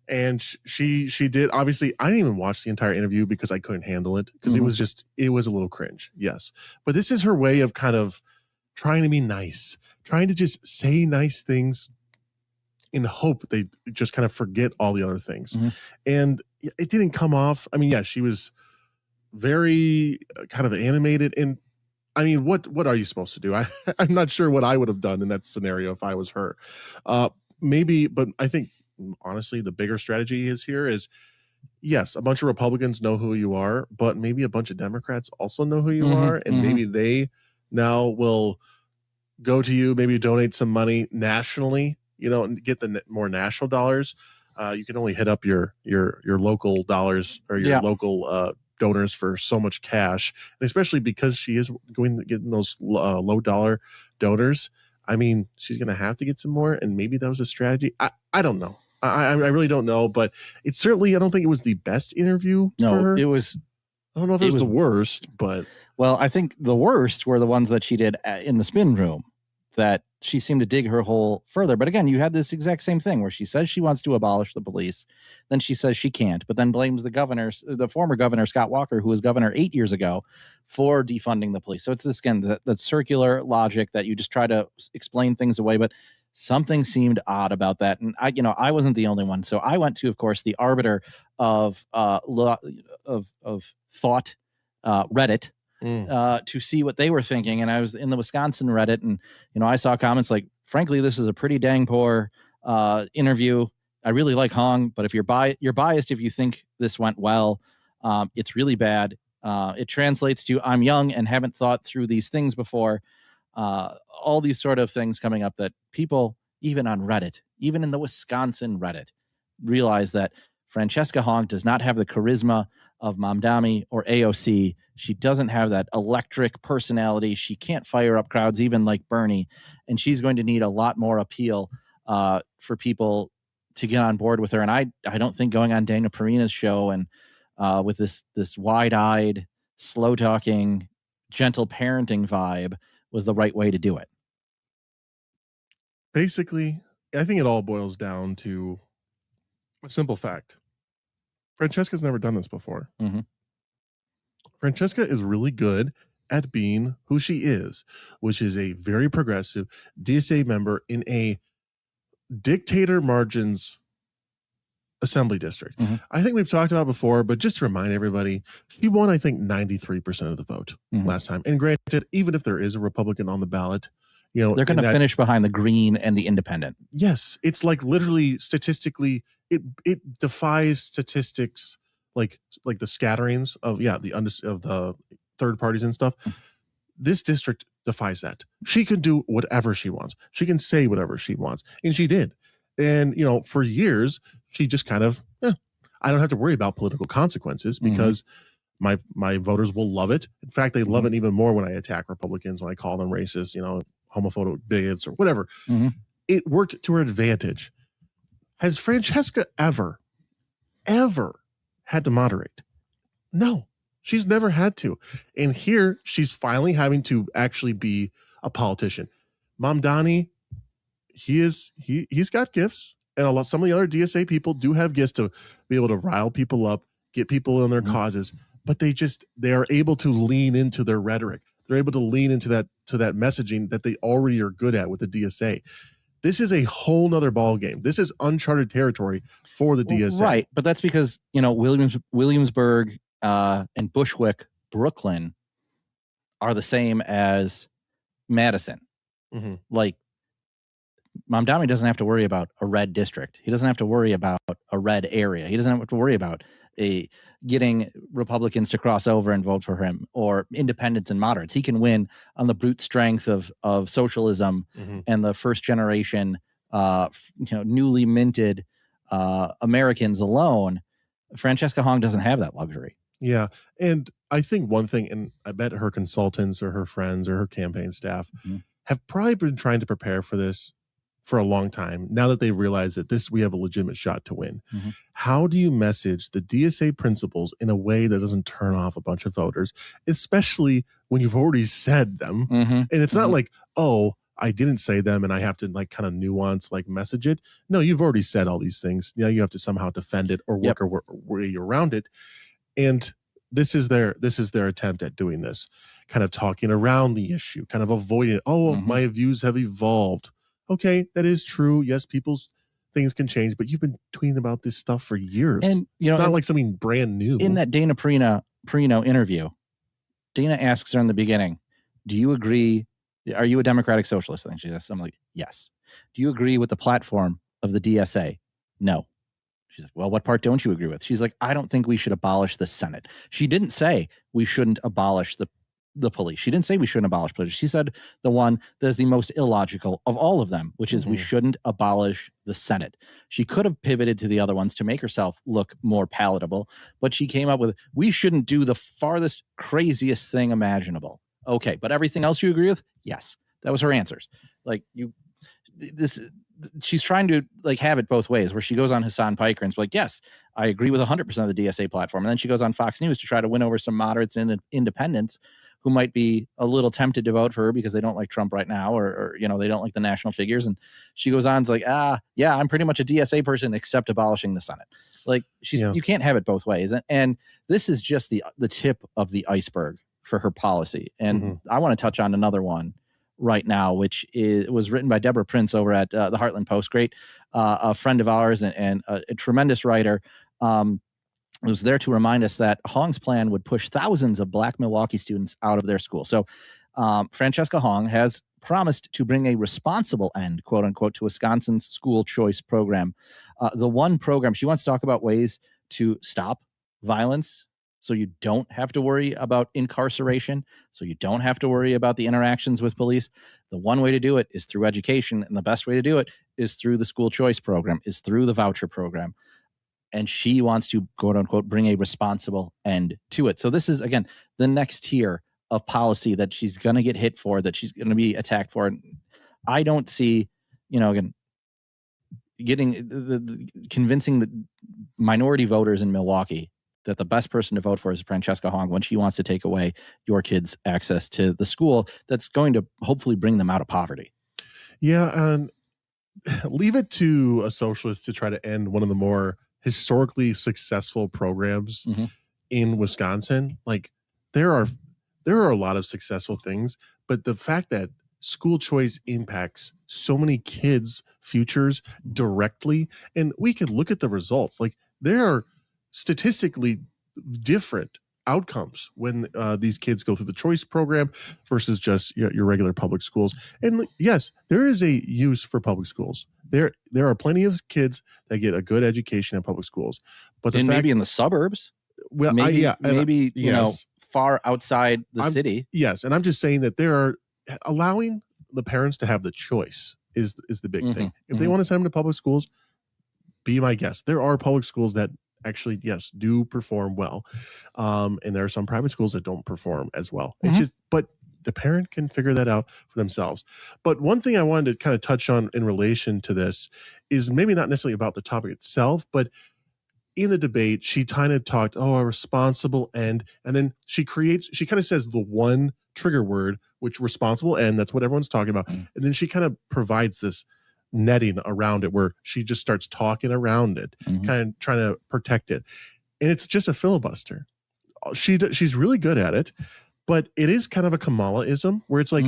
And she did. Obviously, I didn't even watch the entire interview because I couldn't handle it, because it was a little cringe. Yes. But this is her way of kind of trying to be nice, trying to just say nice things in hope they just kind of forget all the other things. And it didn't come off. I mean, she was very kind of animated. And I mean, what are you supposed to do? I'm not sure what I would have done in that scenario if I was her. Maybe, but I think, honestly, the bigger strategy is yes, a bunch of Republicans know who you are, but maybe a bunch of Democrats also know who you are, and maybe they now will go to you, maybe donate some money nationally, and get the more national dollars. you can only hit up your local dollars or your local donors for so much cash, and especially because she is getting those low dollar donors. I mean, she's going to have to get some more, and maybe that was a strategy. I don't know. I really don't know, but it's certainly, I don't think it was the best interview for her. It was. I don't know if it was the worst, but. Well, I think the worst were the ones that she did in the spin room, that she seemed to dig her hole further. But again, you had this exact same thing where she says she wants to abolish the police. Then she says she can't, but then blames the former governor, Scott Walker, who was governor 8 years ago, for defunding the police. So it's this, again, that circular logic that you just try to explain things away. But something seemed odd about that. And I wasn't the only one. So I went to, of course, the arbiter of thought, Reddit, to see what they were thinking. And I was in the Wisconsin Reddit, and I saw comments like, frankly, this is a pretty dang poor interview. I really like Hong, but if you're biased if you think this went well. It's really bad. It translates to I'm young and haven't thought through these things before. All these sort of things coming up that people, even on Reddit, even in the Wisconsin Reddit, realize that Francesca Hong does not have the charisma of Mamdani or AOC. She doesn't have that electric personality. She can't fire up crowds, even like Bernie. And she's going to need a lot more appeal for people to get on board with her. And I don't think going on Dana Perina's show and with this wide-eyed, slow-talking, gentle parenting vibe was the right way to do it. Basically, I think it all boils down to a simple fact. Francesca's never done this before. Mm-hmm. Francesca is really good at being who she is, which is a very progressive DSA member in a dictator margins assembly district. Mm-hmm. I think we've talked about before, but just to remind everybody, she won, I think, 93% of the vote last time. And granted, even if there is a Republican on the ballot, they're going to finish behind the Green and the Independent. Yes, it's like literally statistically, it defies statistics, like the scatterings of the third parties and stuff. This district defies that. She can do whatever she wants. She can say whatever she wants, and she did. And for years, she just kind of, I don't have to worry about political consequences because my voters will love it. In fact, they love it even more when I attack Republicans, when I call them racist, homophobic bigots or whatever. It worked to her advantage. Has Francesca ever had to moderate? No, she's never had to. And here she's finally having to actually be a politician. Mamdani, he's got gifts, and some of the other DSA people do have gifts to be able to rile people up, get people in their causes, but they are able to lean into their rhetoric. They're able to lean into that messaging that they already are good at with the DSA. This is a whole nother ball game. This is uncharted territory for the DSA. Right, but that's because Williamsburg and Bushwick, Brooklyn, are the same as Madison. Like, Mamdani doesn't have to worry about a red district. He doesn't have to worry about a red area. He doesn't have to worry about getting Republicans to cross over and vote for him, or independents and moderates. He can win on the brute strength of socialism and the first generation, newly minted Americans alone. Francesca Hong doesn't have that luxury. Yeah. And I think one thing, and I bet her consultants or her friends or her campaign staff have probably been trying to prepare for this for a long time, now that they realize that we have a legitimate shot to win. How do you message the DSA principles in a way that doesn't turn off a bunch of voters, especially when you've already said them? And it's not like, oh, I didn't say them and I have to kind of nuance, message it. No, you've already said all these things. Now you have to somehow defend it or work a way around it. And this is their attempt at doing this, kind of talking around the issue, kind of avoiding it. Oh, my views have evolved. Okay, that is true. Yes, people's things can change, but you've been tweeting about this stuff for years. And it's not like something brand new. In that Dana Perino interview, Dana asks her in the beginning, do you agree? Are you a democratic socialist? I think she says something like, yes. Do you agree with the platform of the DSA? No. She's like, well, what part don't you agree with? She's like, I don't think we should abolish the Senate. She didn't say we shouldn't abolish the the police. She didn't say we shouldn't abolish police. She said the one that is the most illogical of all of them, which is we shouldn't abolish the Senate. She could have pivoted to the other ones to make herself look more palatable, but she came up with, we shouldn't do the farthest, craziest thing imaginable. Okay, but everything else you agree with? Yes. That was her answers. She's trying to have it both ways, where she goes on Hassan Piker and is like, yes, I agree with 100% of the DSA platform. And then she goes on Fox News to try to win over some moderates and independents who might be a little tempted to vote for her because they don't like Trump right now, or they don't like the national figures. And she goes on, it's like, yeah, I'm pretty much a DSA person except abolishing the Senate. You can't have it both ways. And this is just the tip of the iceberg for her policy. And I want to touch on another one right now, which was written by Deborah Prince over at the Heartland Post. Great, a friend of ours and a tremendous writer. Was there to remind us that Hong's plan would push thousands of Black Milwaukee students out of their school. So Francesca Hong has promised to bring a responsible end, quote unquote, to Wisconsin's school choice program. The one program she wants to talk about ways to stop violence, so you don't have to worry about incarceration, so you don't have to worry about the interactions with police. The one way to do it is through education, and the best way to do it is through the school choice program, is through the voucher program. And she wants to, quote unquote, bring a responsible end to it. So this is, again, the next tier of policy that she's going to get hit for, that she's going to be attacked for. And I don't see, again, convincing the minority voters in Milwaukee that the best person to vote for is Francesca Hong when she wants to take away your kids' access to the school that's going to hopefully bring them out of poverty. Yeah, and leave it to a socialist to try to end one of the more historically successful programs in Wisconsin. There are a lot of successful things, but the fact that school choice impacts so many kids' futures directly, and we can look at the results. There are statistically different outcomes when these kids go through the choice program versus just your regular public schools. And yes, there is a use for public schools. There are plenty of kids that get a good education in public schools, but maybe in the suburbs. Well, maybe far outside the city. Yes, and I'm just saying that there are allowing the parents to have the choice is the big thing. If they want to send them to public schools, be my guest. There are public schools that actually, yes, do perform well, and there are some private schools that don't perform as well. It's just, but the parent can figure that out for themselves. But one thing I wanted to kind of touch on in relation to this is maybe not necessarily about the topic itself, but in the debate, she kind of talked, a responsible end. And then she kind of says the one trigger word, which responsible end, that's what everyone's talking about. And then she kind of provides this netting around it where she just starts talking around it, kind of trying to protect it. And it's just a filibuster. She's really good at it. But it is kind of a Kamalaism where it's like,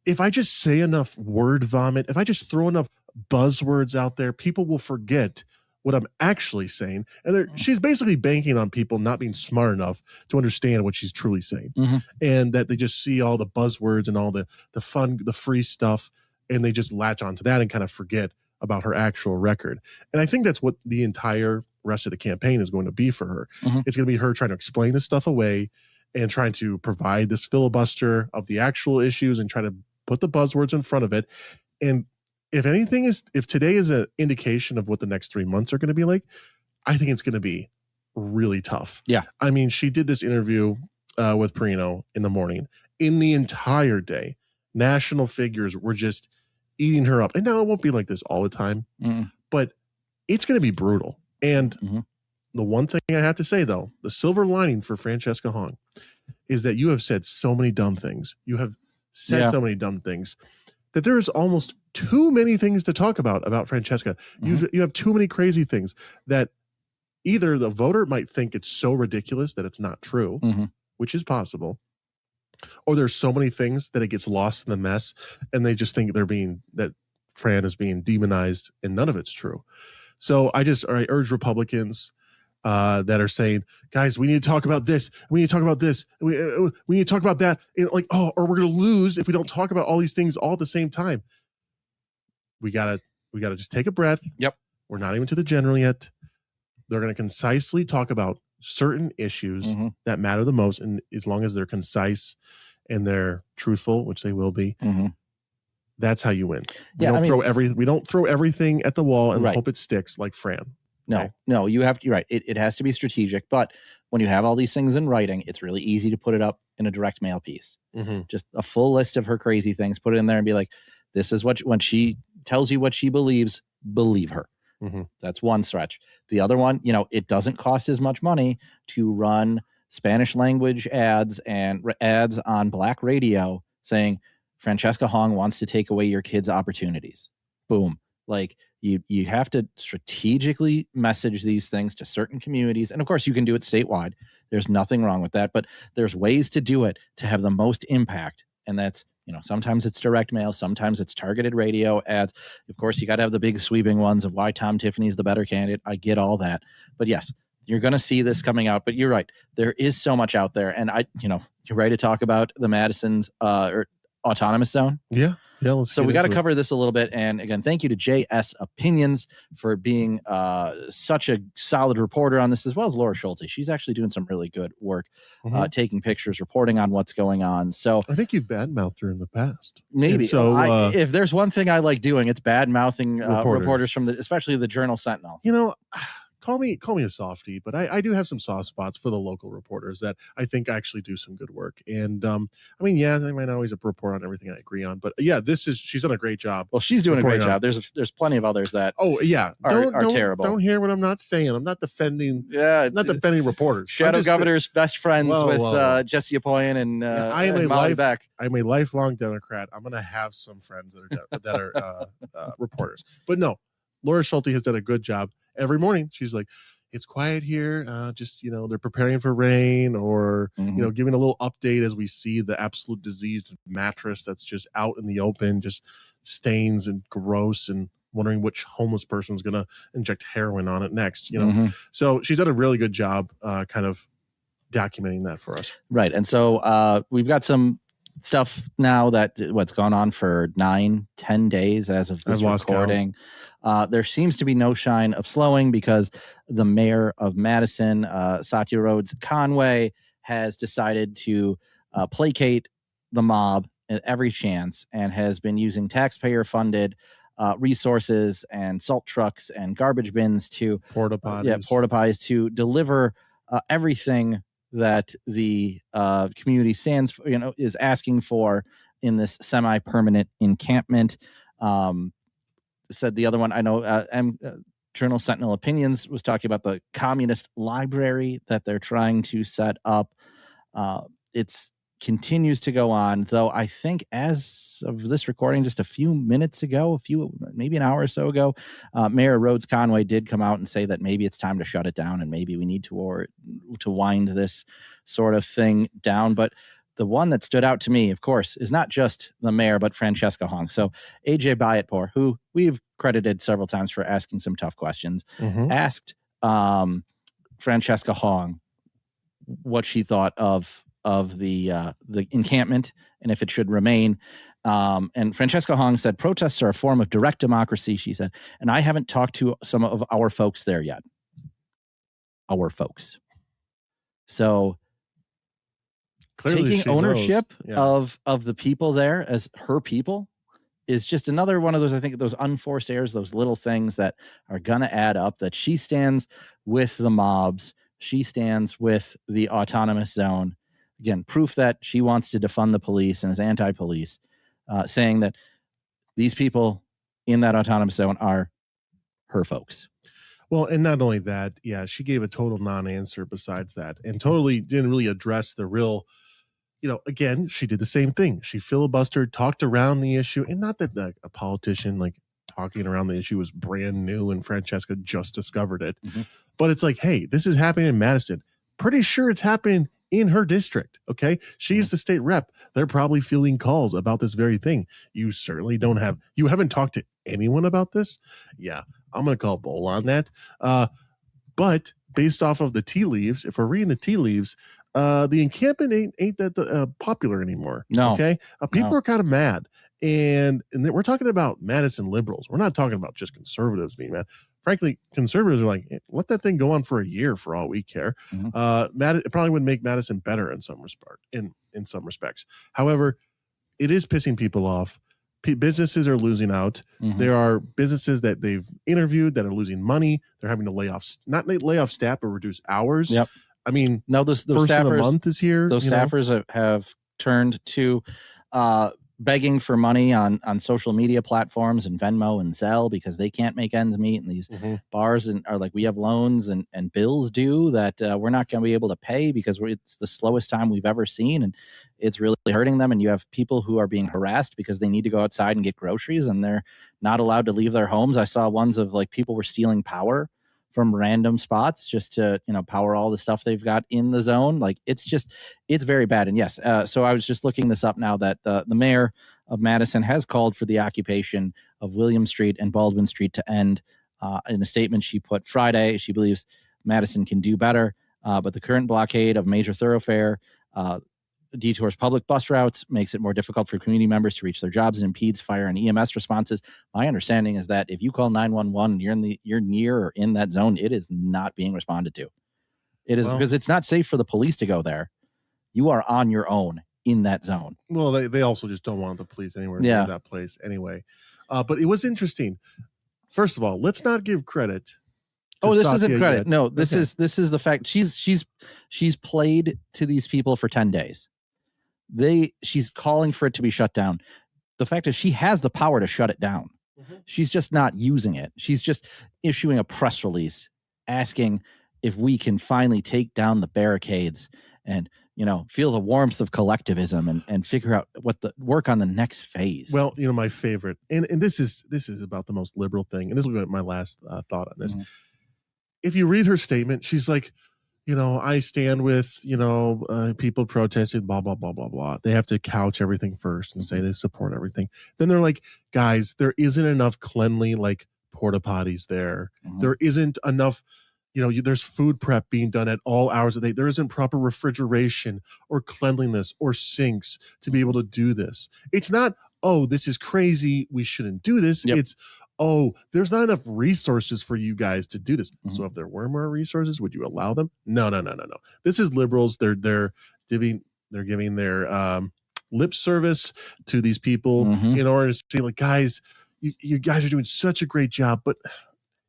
if I just say enough word vomit, if I just throw enough buzzwords out there, people will forget what I'm actually saying. And she's basically banking on people not being smart enough to understand what she's truly saying. And that they just see all the buzzwords and all the fun, the free stuff, and they just latch onto that and kind of forget about her actual record. And I think that's what the entire rest of the campaign is going to be for her. It's going to be her trying to explain this stuff away and trying to provide this filibuster of the actual issues and try to put the buzzwords in front of it. And if today is an indication of what the next 3 months are going to be like, I think it's going to be really tough. Yeah. I mean, she did this interview with Perino in the morning. In the entire day, national figures were just eating her up. And now it won't be like this all the time, but it's going to be brutal. And the one thing I have to say, though, the silver lining for Francesca Hong is that you have said so many dumb things. You have said so many dumb things that there is almost too many things to talk about Francesca. You have too many crazy things that either the voter might think it's so ridiculous that it's not true, which is possible, or there's so many things that it gets lost in the mess and they just think that Fran is being demonized and none of it's true. So I urge Republicans that are saying, guys, we need to talk about this. We need to talk about this. We need to talk about that. And or we're going to lose if we don't talk about all these things all at the same time. We gotta just take a breath. Yep. We're not even to the general yet. They're going to concisely talk about certain issues that matter the most. And as long as they're concise and they're truthful, which they will be, that's how you win. We don't throw everything at the wall and hope it sticks like Fran. Okay? No, you're right. It has to be strategic, but when you have all these things in writing, it's really easy to put it up in a direct mail piece. Just a full list of her crazy things, put it in there and be like, this is what, when she tells you what she believes, believe her. That's one stretch. The other one, it doesn't cost as much money to run Spanish language ads and ads on Black radio saying, Francesca Hong wants to take away your kids' opportunities. Boom. Like you have to strategically message these things to certain communities. And of course you can do it statewide. There's nothing wrong with that, but there's ways to do it to have the most impact. And that's, sometimes it's direct mail, sometimes it's targeted radio ads. Of course, you got to have the big sweeping ones of why Tom Tiffany's the better candidate. I get all that. But yes, you're going to see this coming out, but you're right. There is so much out there. And you're ready to talk about the Madison's or autonomous zone. Yeah. So we got to cover this a little bit. And again, thank you to JS Opinions for being such a solid reporter on this, as well as Laura Schulte. She's actually doing some really good work, taking pictures, reporting on what's going on. So I think you've badmouthed her in the past. Maybe. So if there's one thing I like doing, it's bad-mouthing reporters from especially the Journal Sentinel. Call me a softie, but I do have some soft spots for the local reporters that I think actually do some good work. And they might not always report on everything I agree on, but she's done a great job. Well, she's doing a great job. There's plenty of others that are terrible. Don't hear what I'm not saying. I'm not defending reporters. Shadow Governor's best friends with Jesse Apoyan and Molly Beck. I'm a lifelong Democrat. I'm gonna have some friends that are reporters. But no, Laura Schulte has done a good job. Every morning she's like, it's quiet here, they're preparing for rain, or giving a little update as we see the absolute diseased mattress that's just out in the open, just stains and gross, and wondering which homeless person's gonna inject heroin on it next. So she's done a really good job kind of documenting that for us. Right. And so we've got some stuff now that what's gone on for 9-10 days as of this recording. There seems to be no sign of slowing, because the mayor of Madison, Satya Rhodes Conway, has decided to placate the mob at every chance, and has been using taxpayer funded resources and salt trucks and garbage bins to porta potties to deliver everything that the community stands for, is asking for in this semi-permanent encampment. Said the other one, I know Journal Sentinel Opinions was talking about the communist library that they're trying to set up. It's continues to go on, though I think as of this recording just a few minutes ago, maybe an hour or so ago, Mayor Rhodes Conway did come out and say that maybe it's time to shut it down, and maybe we need to wind this sort of thing down. But the one that stood out to me, of course, is not just the mayor, but Francesca Hong. So AJ Bayatpour, who we've credited several times for asking some tough questions, asked Francesca Hong what she thought of the encampment and if it should remain. And Francesca Hong said, protests are a form of direct democracy, she said, and I haven't talked to some of our folks there yet. Our folks. So clearly taking ownership of the people there as her people is just another one of those, I think, those unforced errors, those little things that are going to add up, that she stands with the mobs. She stands with the autonomous zone. Again, proof that she wants to defund the police and is anti-police, saying that these people in that autonomous zone are her folks. Well, and not only that, she gave a total non-answer besides that, and totally didn't really address the real, again, she did the same thing. She filibustered, talked around the issue, and not that a politician talking around the issue was brand new and Francesca just discovered it. But it's like, hey, this is happening in Madison. Pretty sure it's happening in her district. Okay. She's the state rep. They're probably fielding calls about this very thing. You certainly you haven't talked to anyone about this. Yeah. I'm going to call bull on that. But based off of the tea leaves, if we're reading the tea leaves, the encampment ain't that popular anymore. No. Okay. People are kind of mad. And we're talking about Madison liberals. We're not talking about just conservatives being mad. Frankly, conservatives are like, let that thing go on for a year for all we care. It probably would make Madison better in some respect. In in some respects. However, it is pissing people off. Businesses are losing out. There are businesses that they've interviewed that are losing money. They're having to not lay off staff, but reduce hours. Yep. I mean, no, those first staffers, of the month is here. Those staffers have turned to begging for money on social media platforms and Venmo and Zelle because they can't make ends meet. And these bars are like, we have loans and bills due that we're not going to be able to pay because it's the slowest time we've ever seen. And it's really hurting them. And you have people who are being harassed because they need to go outside and get groceries and they're not allowed to leave their homes. I saw ones of like people were stealing power from random spots just to, power all the stuff they've got in the zone. Like it's very bad. And yes, so I was just looking this up now that the mayor of Madison has called for the occupation of William Street and Baldwin Street to end. In a statement she put Friday, she believes Madison can do better, but the current blockade of major thoroughfare detours public bus routes, makes it more difficult for community members to reach their jobs, and impedes fire and EMS responses. My understanding is that if you call 911 and you're near or in that zone, it is not being responded to. It is because it's not safe for the police to go there. You are on your own in that zone. Well, they also just don't want the police anywhere near that place anyway. But it was interesting. First of all, let's not give credit. This isn't credit. Yet. No, this is the fact. She's played to these people for 10 days. She's calling for it to be shut down. The fact is she has the power to shut it down. She's just not using it. She's just issuing a press release asking if we can finally take down the barricades and, feel the warmth of collectivism and figure out work on the next phase. Well, my favorite, and this is about the most liberal thing. And this will be my last thought on this. If you read her statement, she's like, I stand with, people protesting, blah, blah, blah, blah, blah. They have to couch everything first and say they support everything. Then they're like, guys, there isn't enough cleanly, like, porta potties there. There isn't enough, there's food prep being done at all hours of the day. There isn't proper refrigeration or cleanliness or sinks to be able to do this. It's not, oh, this is crazy, we shouldn't do this. It's, oh, there's not enough resources for you guys to do this. So if there were more resources, would you allow them? No. This is liberals. They're giving their lip service to these people in order to be like, guys, you guys are doing such a great job, but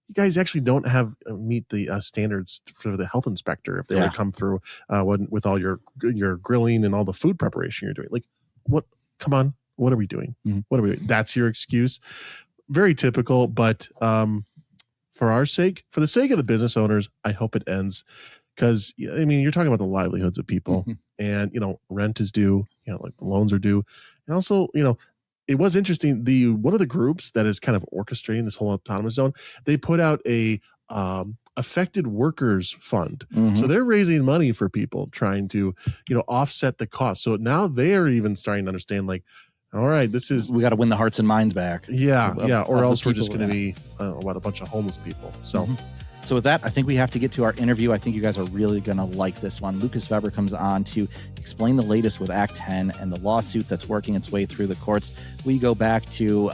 you guys actually don't meet the standards for the health inspector if they would come through with all your grilling and all the food preparation you're doing. Like, what? Come on, what are we doing? What are we doing? That's your excuse. Very typical, but for the sake of the business owners, I hope it ends because, you're talking about the livelihoods of people and, rent is due, like the loans are due. And also, it was interesting. One of the groups that is kind of orchestrating this whole autonomous zone, they put out a affected workers fund. So they're raising money for people trying to, offset the cost. So now they're even starting to understand, like, all right, we got to win the hearts and minds back. Or else we're just going to be a bunch of homeless people. So So with that, I think we have to get to our interview. I think you guys are really going to like this one. Lucas Vebber comes on to explain the latest with Act 10 and the lawsuit that's working its way through the courts. We go back to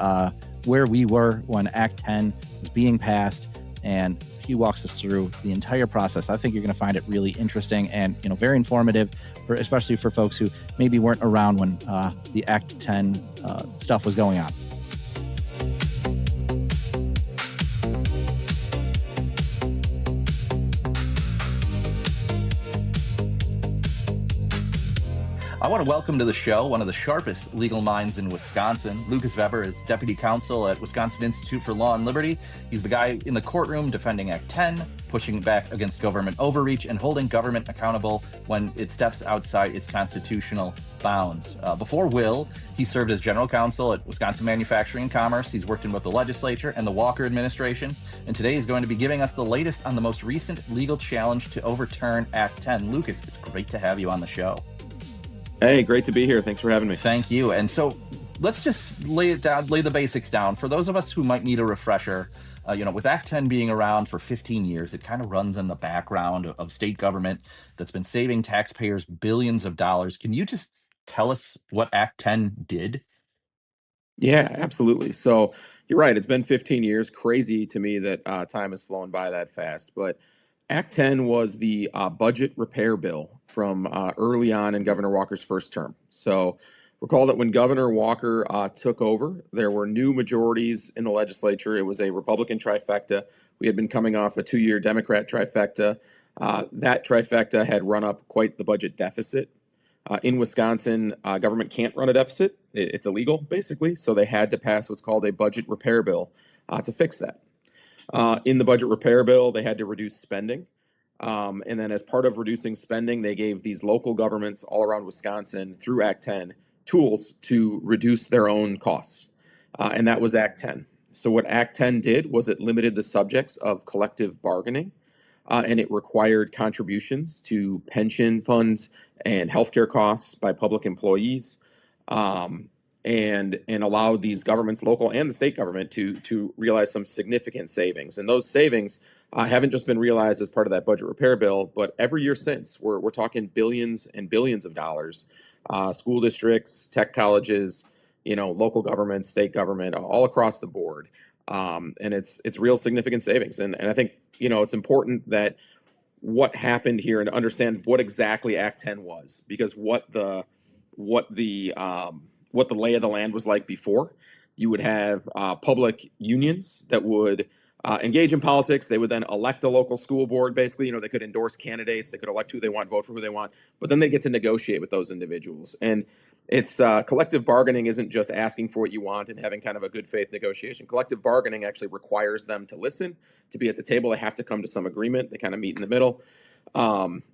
where we were when Act 10 was being passed, and he walks us through the entire process. I think you're going to find it really interesting and very informative, especially for folks who maybe weren't around when the Act 10 stuff was going on. I want to welcome to the show one of the sharpest legal minds in Wisconsin. Lucas Vebber is deputy counsel at Wisconsin Institute for Law and Liberty. He's the guy in the courtroom defending Act 10, pushing back against government overreach, and holding government accountable when it steps outside its constitutional bounds. Before W.I.L.L, he served as general counsel at Wisconsin Manufacturing and Commerce. He's worked in both the legislature and the Walker administration. And today he's going to be giving us the latest on the most recent legal challenge to overturn Act 10. Lucas, it's great to have you on the show. Hey, great to be here. Thanks for having me. Thank you. And so let's just lay the basics down. For those of us who might need a refresher, with Act 10 being around for 15 years, it kind of runs in the background of state government that's been saving taxpayers billions of dollars. Can you just tell us what Act 10 did? Yeah, absolutely. So you're right. It's been 15 years. Crazy to me that time has flown by that fast. But Act 10 was the budget repair bill from early on in Governor Walker's first term. So recall that when Governor Walker took over, there were new majorities in the legislature. It was a Republican trifecta. We had been coming off a 2-year Democrat trifecta. That trifecta had run up quite the budget deficit. In Wisconsin, government can't run a deficit. It's illegal, basically. So they had to pass what's called a budget repair bill to fix that. In the budget repair bill, they had to reduce spending. And then as part of reducing spending, they gave these local governments all around Wisconsin through Act 10 tools to reduce their own costs. And that was Act 10. So what Act 10 did was it limited the subjects of collective bargaining, and it required contributions to pension funds and healthcare costs by public employees. And allowed these governments, local and the state government, to realize some significant savings. And those savings haven't just been realized as part of that budget repair bill, but every year since. We're talking billions and billions of dollars. School districts, tech colleges, local government, state government, all across the board. And it's real significant savings. And I think it's important that what happened here and to understand what exactly Act 10 was, because what the lay of the land was like before. You would have public unions that would engage in politics. They would then elect a local school board. Basically, they could endorse candidates. They could elect who they want, vote for who they want. But then they get to negotiate with those individuals. And it's collective bargaining isn't just asking for what you want and having kind of a good faith negotiation. Collective bargaining actually requires them to listen, to be at the table. They have to come to some agreement. They kind of meet in the middle.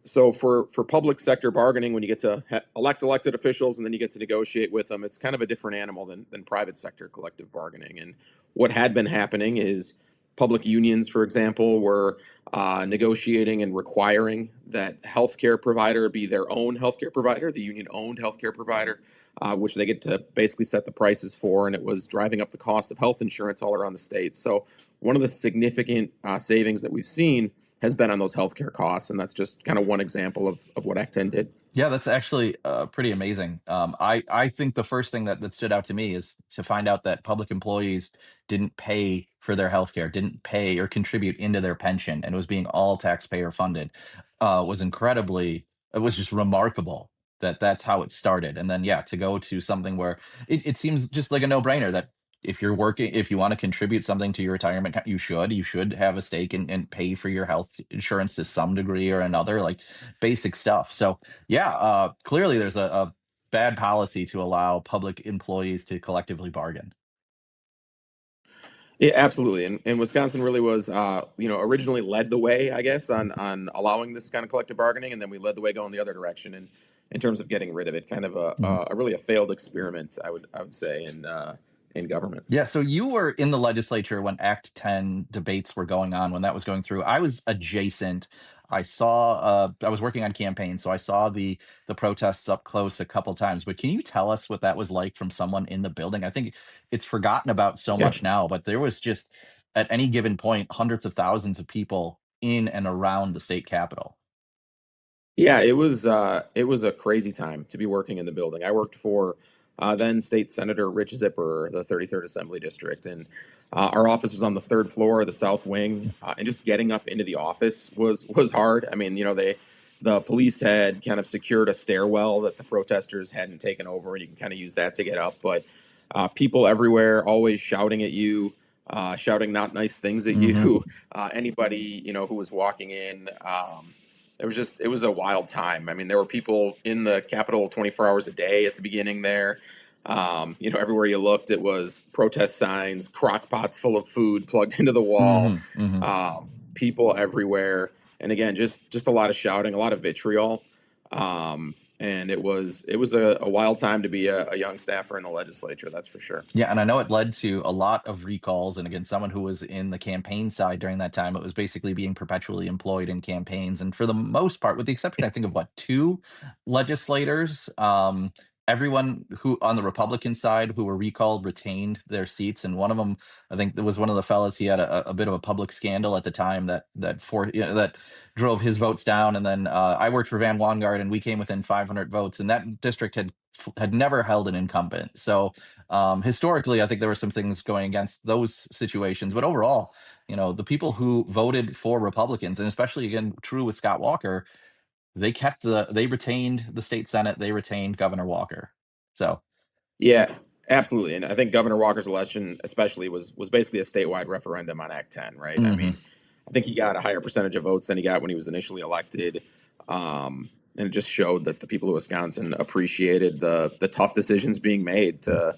So for public sector bargaining, when you get to elect elected officials and then you get to negotiate with them, it's kind of a different animal than private sector collective bargaining. And what had been happening is public unions, for example, were negotiating and requiring that healthcare provider be their own healthcare provider, the union-owned healthcare provider, which they get to basically set the prices for, and it was driving up the cost of health insurance all around the state. So one of the significant savings that we've seen has been on those healthcare costs, and that's just kind of one example of what Act 10 did. Yeah, that's actually pretty amazing. I think the first thing that stood out to me is to find out that public employees didn't pay for their healthcare, didn't pay or contribute into their pension, and it was being all taxpayer funded. It was just remarkable that that's how it started. And then, yeah, to go to something where it seems just like a no-brainer that if you're working, if you want to contribute something to your retirement, you should have a stake and pay for your health insurance to some degree or another, like basic stuff. So yeah, clearly there's a bad policy to allow public employees to collectively bargain. Yeah, absolutely. And Wisconsin really was, originally led the way, I guess, on allowing this kind of collective bargaining, and then we led the way going the other direction in terms of getting rid of it. Kind of a really a failed experiment, I would say, in government. Yeah, so you were in the legislature when Act 10 debates were going on, when that was going through. I was adjacent. I was working on campaigns, so I saw the protests up close a couple times. But can you tell us what that was like from someone in the building? I think it's forgotten about so Yeah. much now, but there was just at any given point hundreds of thousands of people in and around the state capitol. Yeah, it was a crazy time to be working in the building. I worked for then State Senator Rich Zipper, the 33rd Assembly District, and our office was on the third floor of the South Wing, and just getting up into the office was hard. I mean, the police had kind of secured a stairwell that the protesters hadn't taken over, and you can kind of use that to get up. But people everywhere always shouting at you, shouting not nice things at you. Anybody who was walking in. It was a wild time. I mean, there were people in the Capitol 24 hours a day at the beginning there. Everywhere you looked, it was protest signs, crock pots full of food plugged into the wall, people everywhere. And again, just a lot of shouting, a lot of vitriol. And it was a wild time to be a young staffer in the legislature, that's for sure. Yeah, and I know it led to a lot of recalls. And again, someone who was in the campaign side during that time, it was basically being perpetually employed in campaigns. And for the most part, with the exception, I think, of two legislators, everyone who on the Republican side who were recalled retained their seats, and one of them, I think, there was one of the fellas. He had a bit of a public scandal at the time that drove his votes down. And then I worked for Van Wangard, and we came within 500 votes, and that district had never held an incumbent. So historically, I think there were some things going against those situations, but overall, the people who voted for Republicans, and especially again true with Scott Walker, they retained the state Senate, they retained Governor Walker. So yeah, absolutely. And I think Governor Walker's election especially was basically a statewide referendum on Act 10, right? I mean, I think he got a higher percentage of votes than he got when he was initially elected. And it just showed that the people of Wisconsin appreciated the tough decisions being made to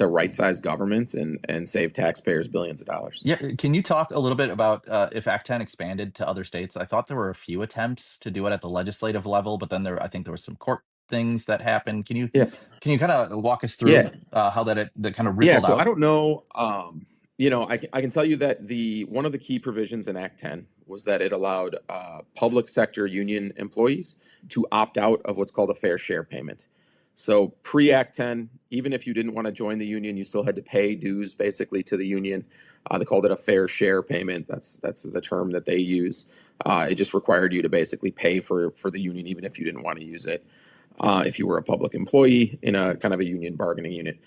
right-size government and save taxpayers billions of dollars. Yeah, can you talk a little bit about if Act 10 expanded to other states? I thought there were a few attempts to do it at the legislative level, but then I think there were some court things that happened. Can you kind of walk us through how that kind of rippled so out? I don't know. I can tell you that one of the key provisions in Act 10 was that it allowed public sector union employees to opt out of what's called a fair share payment. So pre-Act 10, even if you didn't want to join the union, you still had to pay dues basically to the union. They called it a fair share payment. That's the term that they use. It just required you to basically pay for the union, even if you didn't want to use it. If you were a public employee in a kind of a union bargaining unit.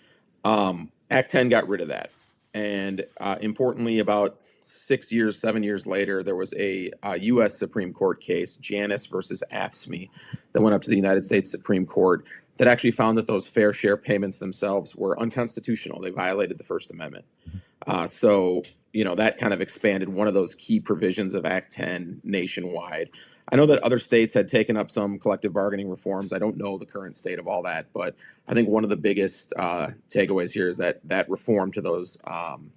Act 10 got rid of that. And importantly, about 7 years later, there was a U.S. Supreme Court case, Janus versus AFSCME, that went up to the United States Supreme Court that actually found that those fair share payments themselves were unconstitutional. They violated the First Amendment. So that kind of expanded one of those key provisions of Act 10 nationwide. I know that other states had taken up some collective bargaining reforms. I don't know the current state of all that, but I think one of the biggest takeaways here is that reform to those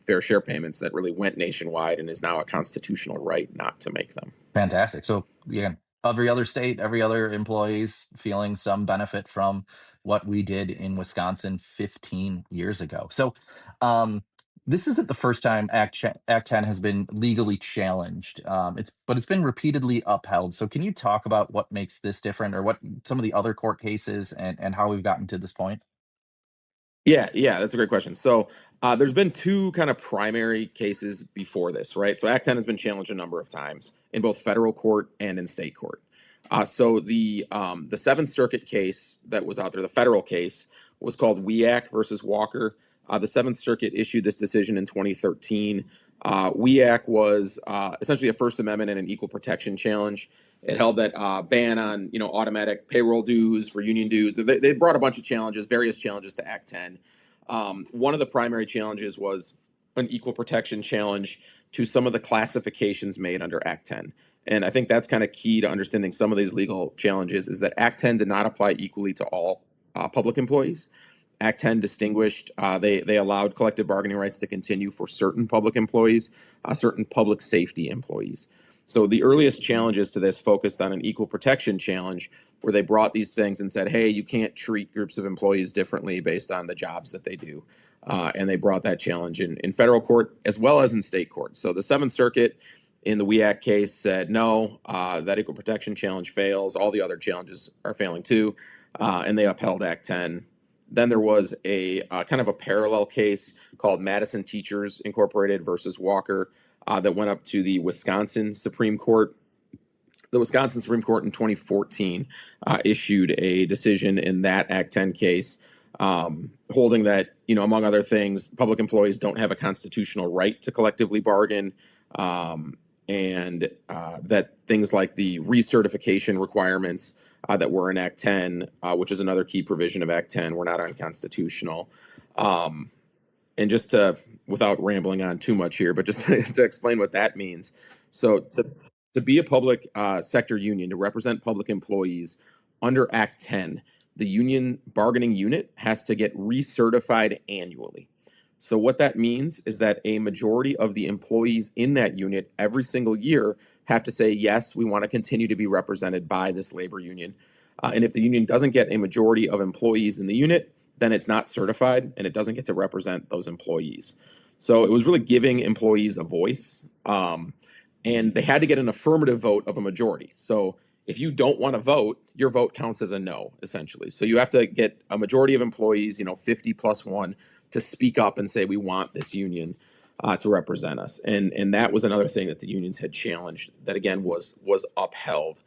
fair share payments that really went nationwide and is now a constitutional right not to make them. Fantastic. So again, every other state, every other employee's feeling some benefit from what we did in Wisconsin 15 years ago. So this isn't the first time Act 10 has been legally challenged. It's been repeatedly upheld. So can you talk about what makes this different, or what some of the other court cases and how we've gotten to this point? Yeah, that's a great question. So there's been two kind of primary cases before this, right? So Act 10 has been challenged a number of times in both federal court and in state court. So the Seventh Circuit case that was out there, the federal case, was called WIAC versus Walker. The Seventh Circuit issued this decision in 2013. WIAC was essentially a First Amendment and an equal protection challenge. It held that ban on automatic payroll dues for union dues. They brought a bunch of challenges, various challenges to Act 10. One of the primary challenges was an equal protection challenge to some of the classifications made under Act 10. And I think that's kind of key to understanding some of these legal challenges, is that Act 10 did not apply equally to all public employees. Act 10 distinguished, they allowed collective bargaining rights to continue for certain public employees, certain public safety employees. So the earliest challenges to this focused on an equal protection challenge, where they brought these things and said, hey, you can't treat groups of employees differently based on the jobs that they do. And they brought that challenge in federal court as well as in state court. So the Seventh Circuit in the WIAC case said, no, that equal protection challenge fails. All the other challenges are failing too. And they upheld Act 10. Then there was a kind of a parallel case called Madison Teachers Incorporated versus Walker that went up to the Wisconsin Supreme Court. The Wisconsin Supreme Court in 2014 issued a decision in that Act 10 case, holding that, among other things, public employees don't have a constitutional right to collectively bargain, and that things like the recertification requirements that were in Act 10, which is another key provision of Act 10, were not unconstitutional. And just without rambling on too much here, but just to explain what that means. So to be a public sector union, to represent public employees under Act 10, the union bargaining unit has to get recertified annually. So what that means is that a majority of the employees in that unit every single year have to say, yes, we want to continue to be represented by this labor union. And if the union doesn't get a majority of employees in the unit, then it's not certified and it doesn't get to represent those employees. So it was really giving employees a voice, and they had to get an affirmative vote of a majority. So if you don't want to vote, your vote counts as a no, essentially. So you have to get a majority of employees, 50 plus one, to speak up and say, we want this union to represent us. And that was another thing that the unions had challenged that, again, was upheld.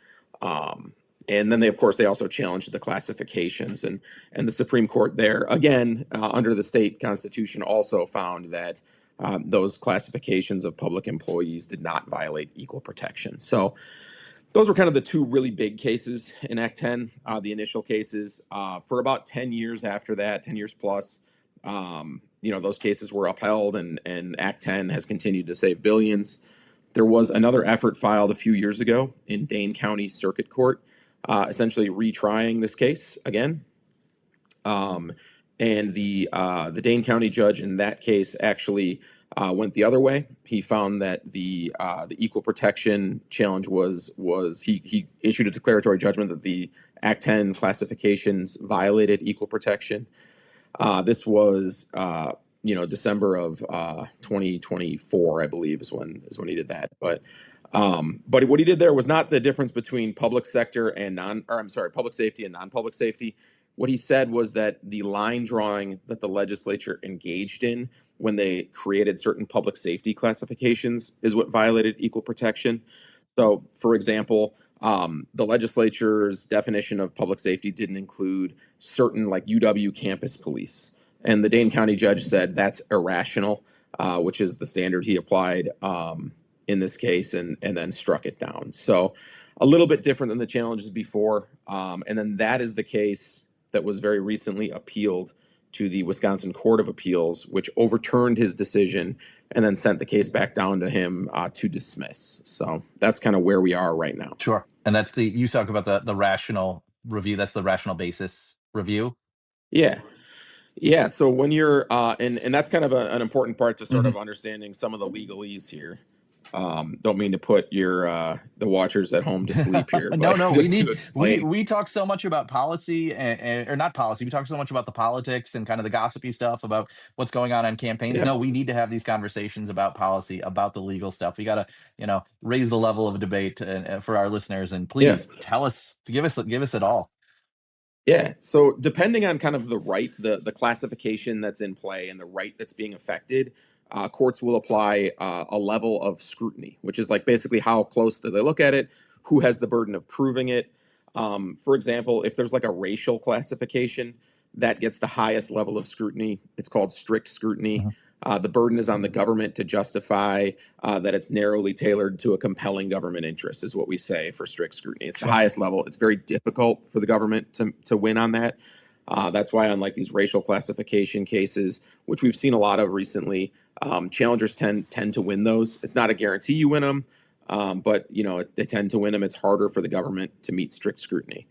And then they also challenged the classifications, and the Supreme Court there, again, under the state constitution, also found that those classifications of public employees did not violate equal protection. So those were kind of the two really big cases in Act 10, the initial cases. For about 10 years after that, 10 years plus, those cases were upheld, and Act 10 has continued to save billions. There was another effort filed a few years ago in Dane County Circuit Court, essentially retrying this case again. And the Dane County judge in that case actually went the other way. He found that the equal protection challenge was he issued a declaratory judgment that the Act 10 classifications violated equal protection. This was December of 2024, I believe, is when he did that. But what he did there was not the difference between public sector and public safety and non-public safety. What he said was that the line drawing that the legislature engaged in when they created certain public safety classifications is what violated equal protection. So, for example, the legislature's definition of public safety didn't include certain, like UW campus police. And the Dane County judge said that's irrational, which is the standard he applied in this case, and then struck it down. So a little bit different than the challenges before. And then that is the case that was very recently appealed to the Wisconsin Court of Appeals, which overturned his decision and then sent the case back down to him to dismiss. So that's kind of where we are right now. Sure. And that's you talk about the rational review. That's the rational basis review. Yeah. So when you're, and that's kind of an important part to sort of understanding some of the legalese here. Don't mean to put the watchers at home to sleep here. No, we talk so much about policy or not policy. We talk so much about the politics and kind of the gossipy stuff about what's going on campaigns. Yeah. No, we need to have these conversations about policy, about the legal stuff. We got to, raise the level of debate for our listeners, and please tell us, give us it all. Yeah. So depending on kind of the right, the classification that's in play and the right that's being affected, courts will apply a level of scrutiny, which is like basically how close do they look at it, who has the burden of proving it. For example, if there's like a racial classification, that gets the highest level of scrutiny. It's called strict scrutiny. The burden is on the government to justify that it's narrowly tailored to a compelling government interest, is what we say for strict scrutiny. It's the highest level. It's very difficult for the government to win on that. That's why, unlike these racial classification cases, which we've seen a lot of recently, challengers tend to win those. It's not a guarantee you win them, but they tend to win them. It's harder for the government to meet strict scrutiny.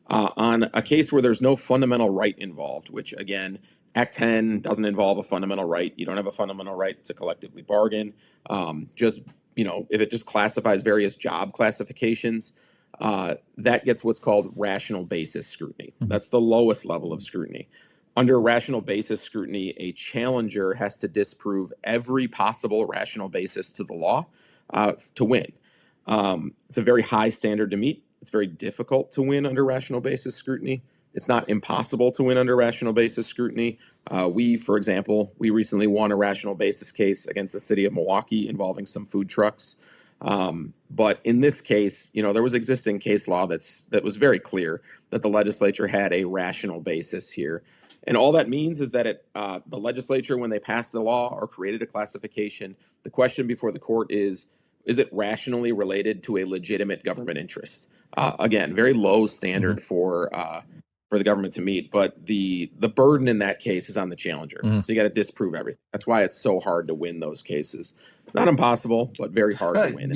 On a case where there's no fundamental right involved, which again, Act 10 doesn't involve a fundamental right. You don't have a fundamental right to collectively bargain. If it just classifies various job classifications, that gets what's called rational basis scrutiny. That's the lowest level of scrutiny. Under rational basis scrutiny, a challenger has to disprove every possible rational basis to the law to win. It's a very high standard to meet. It's very difficult to win under rational basis scrutiny. It's not impossible to win under rational basis scrutiny. For example, we recently won a rational basis case against the city of Milwaukee involving some food trucks. But in this case, there was existing case law that was very clear that the legislature had a rational basis here. And all that means is that the legislature, when they passed the law or created a classification, the question before the court is it rationally related to a legitimate government interest? Again, very low standard for the government to meet, but the burden in that case is on the challenger. So you got to disprove everything. That's why it's so hard to win those cases. Not impossible, but very hard to win.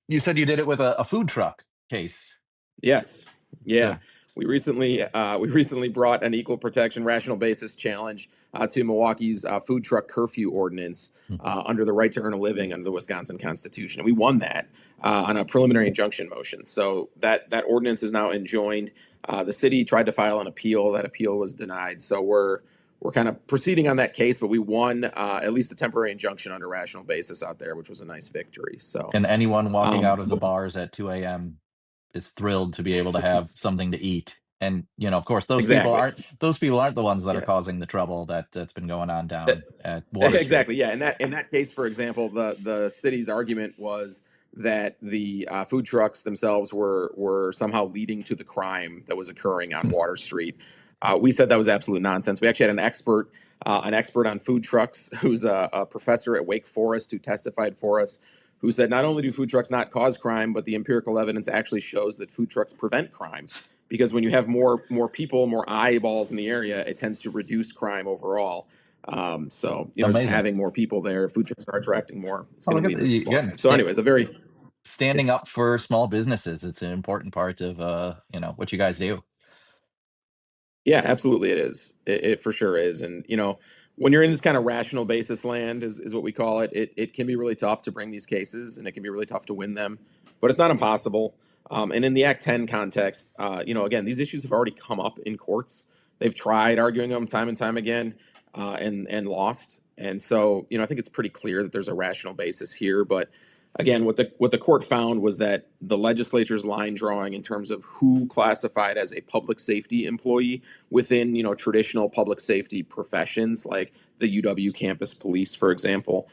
You said you did it with a food truck case. Yes. Yeah. So, we recently brought an equal protection rational basis challenge to Milwaukee's food truck curfew ordinance under the right to earn a living under the Wisconsin Constitution. And we won that on a preliminary injunction motion. So that ordinance is now enjoined. The city tried to file an appeal. That appeal was denied. So we're kind of proceeding on that case, but we won at least a temporary injunction under rational basis out there, which was a nice victory. So, and anyone walking out of the bars at 2 a.m. is thrilled to be able to have something to eat. And, of course, those people Exactly. aren't the ones that are Yes. causing the trouble that's been going on down at Water Street. Exactly. Yeah. In that case, for example, the city's argument was that the food trucks themselves were somehow leading to the crime that was occurring on Water Street. We said that was absolute nonsense. We actually had an expert on food trucks who's a professor at Wake Forest who testified for us, who said not only do food trucks not cause crime, but the empirical evidence actually shows that food trucks prevent crime, because when you have more people, more eyeballs in the area, it tends to reduce crime overall. So just having more people there, food trucks are attracting more. It's going to lead to small crime. So, anyways, standing up for small businesses. It's an important part of what you guys do. Yeah, absolutely, it is. It for sure is. And when you're in this kind of rational basis land, is what we call it, it can be really tough to bring these cases, and it can be really tough to win them, but it's not impossible. And in the Act 10 context, again, these issues have already come up in courts. They've tried arguing them time and time again, and lost. And so, I think it's pretty clear that there's a rational basis here. But again, what the court found was that the legislature's line drawing in terms of who classified as a public safety employee within, traditional public safety professions like the UW campus police, for example,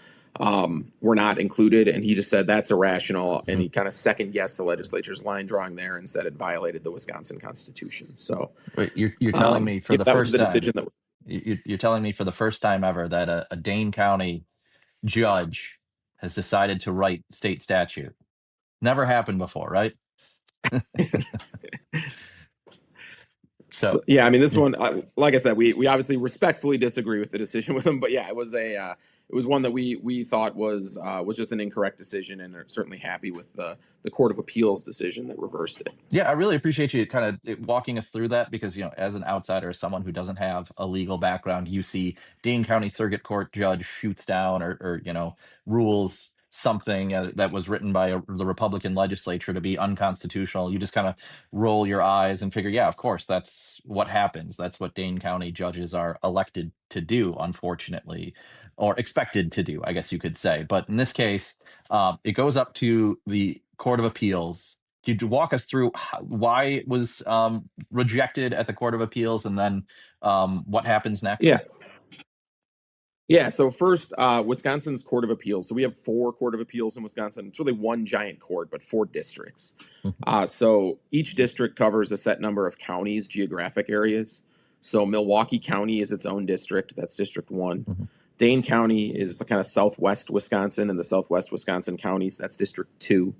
were not included. And he just said that's irrational. And he kind of second guessed the legislature's line drawing there and said it violated the Wisconsin Constitution. So wait, you're telling me for the first time, you're telling me for the first time ever that a Dane County judge has decided to write state statute. Never happened before, right? So yeah, I mean, this one, like I said, we obviously respectfully disagree with the decision with him, but yeah, it was one that we thought was just an incorrect decision, and are certainly happy with the Court of Appeals decision that reversed it. Yeah, I really appreciate you kind of walking us through that, because as an outsider, as someone who doesn't have a legal background, you see Dane County Circuit Court judge shoots down or rules something that was written by the Republican legislature to be unconstitutional. You just kind of roll your eyes and figure, yeah, of course, that's what happens. That's what Dane County judges are elected to do, unfortunately, or expected to do, I guess you could say. But in this case, it goes up to the Court of Appeals. Could you walk us through why it was rejected at the Court of Appeals, and then what happens next? Yeah. So first, Wisconsin's Court of Appeals. So we have 4 Court of Appeals in Wisconsin. It's really one giant court, but 4 districts. So each district covers a set number of counties, geographic areas. So Milwaukee County is its own district. That's District 1. Dane County is the kind of southwest Wisconsin and the southwest Wisconsin counties. That's District 2.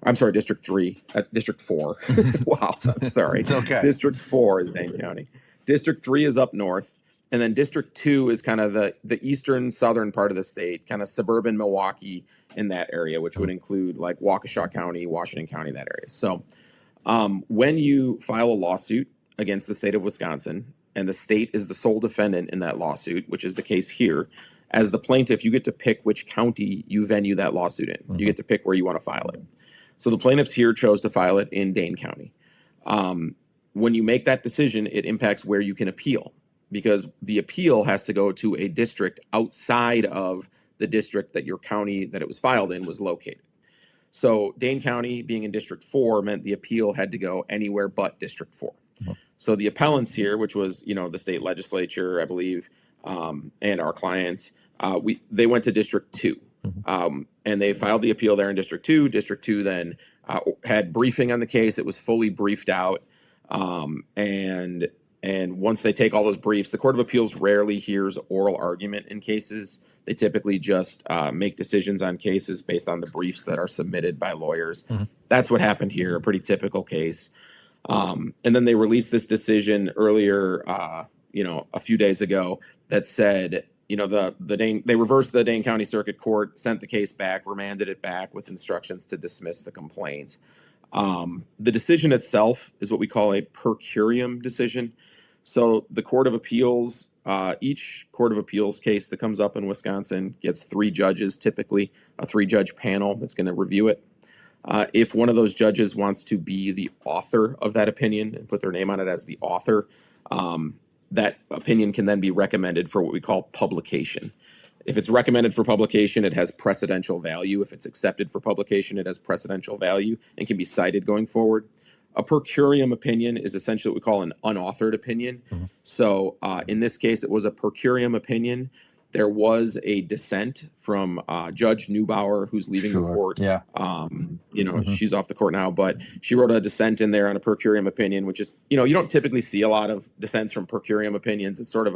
I'm sorry, District 3. District 4. Wow. I'm sorry. It's okay. District 4 is Dane County. District 3 is up north. And then District 2 is kind of the eastern southern part of the state, kind of suburban Milwaukee in that area, which would include like Waukesha County, Washington County, that area. So when you file a lawsuit against the state of Wisconsin, and the state is the sole defendant in that lawsuit, which is the case here, as the plaintiff, you get to pick which county you venue that lawsuit in. You get to pick where you want to file it. So the plaintiffs here chose to file it in Dane County. When you make that decision, it impacts where you can appeal, because the appeal has to go to a district outside of the district that your county that it was filed in was located. So Dane County being in District 4 meant the appeal had to go anywhere but District 4. So the appellants here, which was, the state legislature, I believe, and our clients, they went to District 2. And they filed the appeal there in District 2. District 2 then had briefing on the case. It was fully briefed out. And once they take all those briefs, the Court of Appeals rarely hears oral argument in cases. They typically just make decisions on cases based on the briefs that are submitted by lawyers. That's what happened here, a pretty typical case. And then they released this decision earlier, a few days ago that said, they reversed the Dane County Circuit Court, sent the case back, remanded it back with instructions to dismiss the complaint. The decision itself is what we call a per curiam decision. So the Court of Appeals, each Court of Appeals case that comes up in Wisconsin gets 3 judges, typically a 3-judge panel that's going to review it. If one of those judges wants to be the author of that opinion and put their name on it as the author, that opinion can then be recommended for what we call publication. If it's recommended for publication, it has precedential value. If it's accepted for publication, it has precedential value and can be cited going forward. A per curiam opinion is essentially what we call an unauthored opinion. So in this case, it was a per curiam opinion. There was a dissent from Judge Neubauer, who's leaving the court. Yeah. She's off the court now, but she wrote a dissent in there on a per curiam opinion, which is, you don't typically see a lot of dissents from per curiam opinions. It's sort of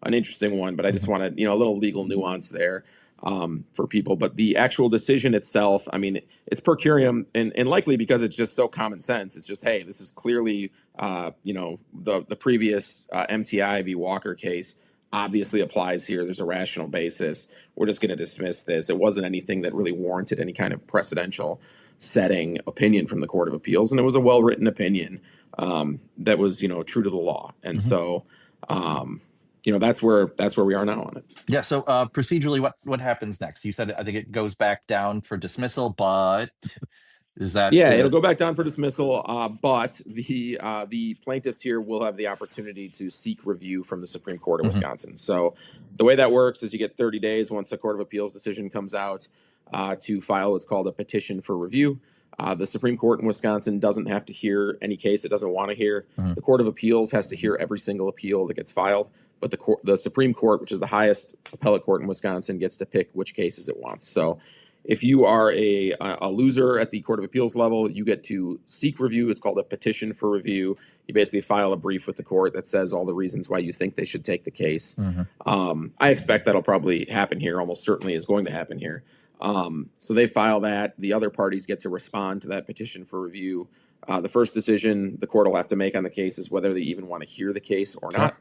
an interesting one, but I just wanted, a little legal nuance there for people. But the actual decision itself, I mean, it's per curiam, and likely because it's just so common sense. It's just, hey, this is clearly, the previous MTI v. Walker case obviously applies here. There's a rational basis. We're just going to dismiss this. It wasn't anything that really warranted any kind of precedential setting opinion from the Court of Appeals, and it was a well-written opinion that was, true to the law. And so, that's where we are now on it. Yeah. So procedurally, what happens next? You said I think it goes back down for dismissal, but is that it'll go back down for dismissal, but the plaintiffs here will have the opportunity to seek review from the Supreme Court of Wisconsin. So the way that works is you get 30 days once a Court of Appeals decision comes out to file what's called a petition for review. The Supreme Court in Wisconsin doesn't have to hear any case it doesn't want to hear. The Court of Appeals has to hear every single appeal that gets filed, but the Supreme Court, which is the highest appellate court in Wisconsin, gets to pick which cases it wants. So if you are a loser at the Court of Appeals level, you get to seek review. It's called a petition for review. You basically file a brief with the court that says all the reasons why you think they should take the case. I expect that'll probably happen here, almost certainly is going to happen here. So they file that. The other parties get to respond to that petition for review. The first decision the court will have to make on the case is whether they even want to hear the case or not.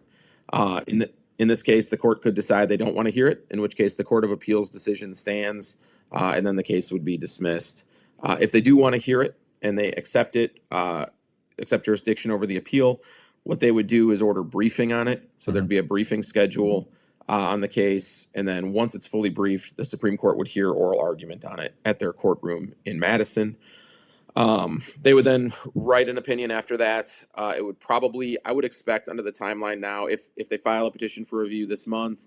In this case, the court could decide they don't want to hear it, in which case the Court of Appeals decision stands. And then the case would be dismissed. If they do want to hear it and they accept it, accept jurisdiction over the appeal, what they would do is order briefing on it. So there'd be a briefing schedule on the case. And then once it's fully briefed, the Supreme Court would hear oral argument on it at their courtroom in Madison. They would then write an opinion after that. It would probably, I would expect under the timeline now, if they file a petition for review this month,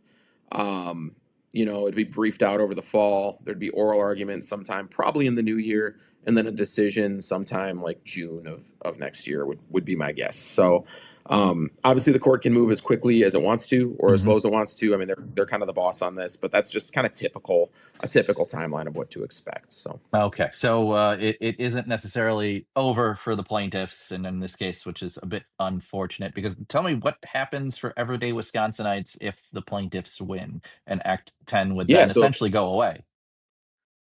it'd be briefed out over the fall. There'd be oral argument sometime probably in the new year, and then a decision sometime like June of next year would be my guess. So obviously the court can move as quickly as it wants to or as slow as it wants to. I mean, they're kind of the boss on this, but that's just kind of a typical timeline of what to expect. So okay, so it isn't necessarily over for the plaintiffs, and in this case, which is a bit unfortunate, because tell me what happens for everyday Wisconsinites if the plaintiffs win and Act 10 would then essentially go away.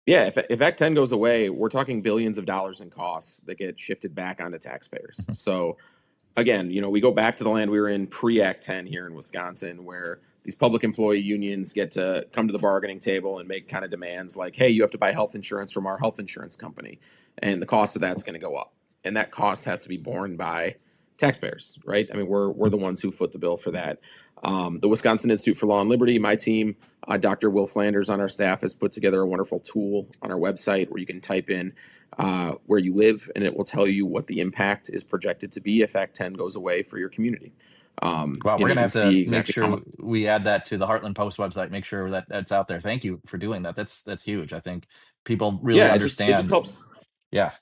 Yeah, if Act 10 goes away, we're talking billions of dollars in costs that get shifted back onto taxpayers. So again, we go back to the land we were in pre-Act 10 here in Wisconsin, where these public employee unions get to come to the bargaining table and make kind of demands like, hey, you have to buy health insurance from our health insurance company, and the cost of that's going to go up. And that cost has to be borne by taxpayers, right? I mean, we're the ones who foot the bill for that. The Wisconsin Institute for Law and Liberty, my team, Dr. Will Flanders on our staff has put together a wonderful tool on our website where you can type in where you live, and it will tell you what the impact is projected to be if Act 10 goes away for your community. Well, we're going to have to make sure we add that to the Heartland Post website, make sure that that's out there. Thank you for doing that. That's huge. I think people really understand. It just helps. Yeah,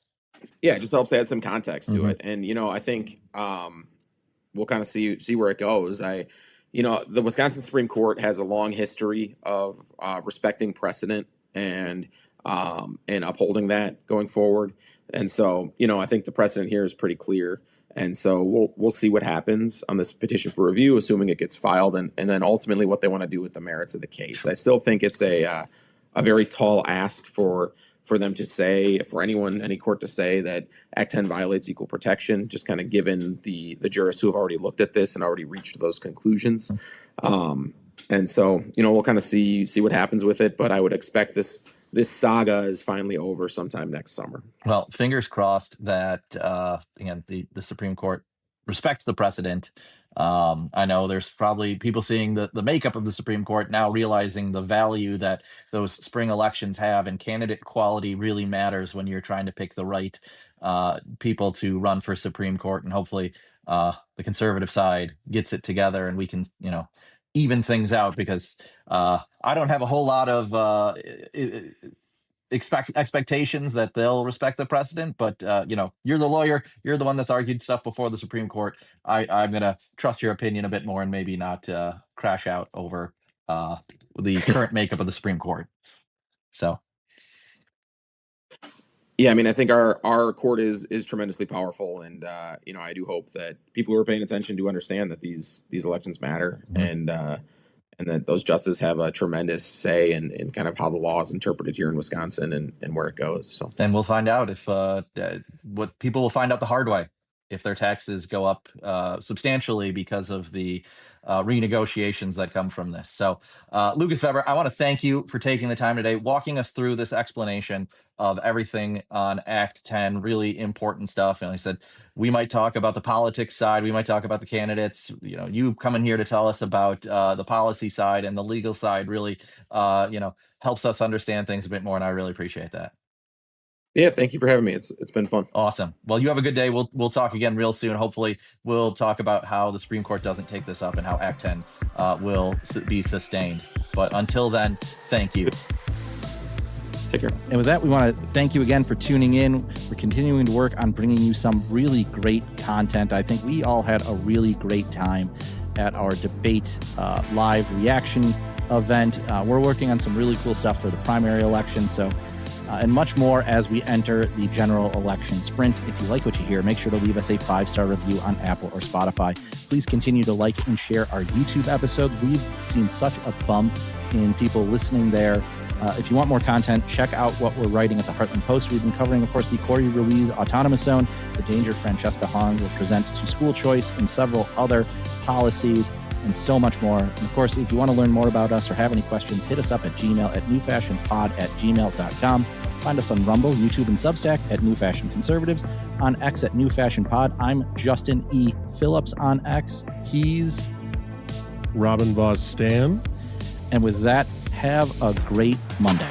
it just helps add some context to it. And, I think we'll kind of see where it goes. The Wisconsin Supreme Court has a long history of respecting precedent and upholding that going forward. And so, I think the precedent here is pretty clear. And so we'll see what happens on this petition for review, assuming it gets filed, and then ultimately what they want to do with the merits of the case. I still think it's a very tall ask for them to say, for any court to say that Act 10 violates equal protection, just kind of given the jurists who have already looked at this and already reached those conclusions. And so, we'll kind of see what happens with it, but I would expect this saga is finally over sometime next summer. Well, fingers crossed that again the Supreme Court respects the precedent. I know there's probably people seeing the makeup of the Supreme Court now, realizing the value that those spring elections have, and candidate quality really matters when you're trying to pick the right people to run for Supreme Court, and hopefully the conservative side gets it together and we can even things out, because I don't have a whole lot of expectations that they'll respect the precedent, but you're the lawyer, you're the one that's argued stuff before the Supreme Court. I'm gonna trust your opinion a bit more and maybe not crash out over the current makeup of the Supreme Court. So yeah, I mean, I think our court is tremendously powerful, and I do hope that people who are paying attention do understand that these elections matter, and that those justices have a tremendous say in kind of how the law is interpreted here in Wisconsin and where it goes. So, and we'll find out if what people will find out the hard way, if their taxes go up substantially because of the renegotiations that come from this. So, Lucas Vebber, I want to thank you for taking the time today, walking us through this explanation of everything on Act 10, really important stuff. And like I said, we might talk about the politics side, we might talk about the candidates. You coming here to tell us about the policy side and the legal side really, helps us understand things a bit more, and I really appreciate that. Yeah, thank you for having me. It's been fun. Awesome. Well, you have a good day. We'll talk again real soon. Hopefully, we'll talk about how the Supreme Court doesn't take this up and how Act 10 will be sustained. But until then, thank you. Take care. And with that, we want to thank you again for tuning in. We're continuing to work on bringing you some really great content. I think we all had a really great time at our debate live reaction event. We're working on some really cool stuff for the primary election. So. And much more as we enter the general election sprint. If you like what you hear, make sure to leave us a 5-star review on Apple or Spotify. Please continue to like and share our YouTube episodes. We've seen such a bump in people listening there. If you want more content, check out what we're writing at the Heartland Post. We've been covering, of course, the Corey Ruiz Autonomous Zone, the danger Francesca Hong will present to school choice, and several other policies, and so much more. And of course, if you want to learn more about us or have any questions, hit us up at Gmail at newfashionpod@gmail.com. Find us on Rumble, YouTube, and Substack at New Fashion Conservatives, on X at New Fashion Pod. I'm Justin E. Phillips on X. He's Robin Vos Stan. And with that, have a great Monday.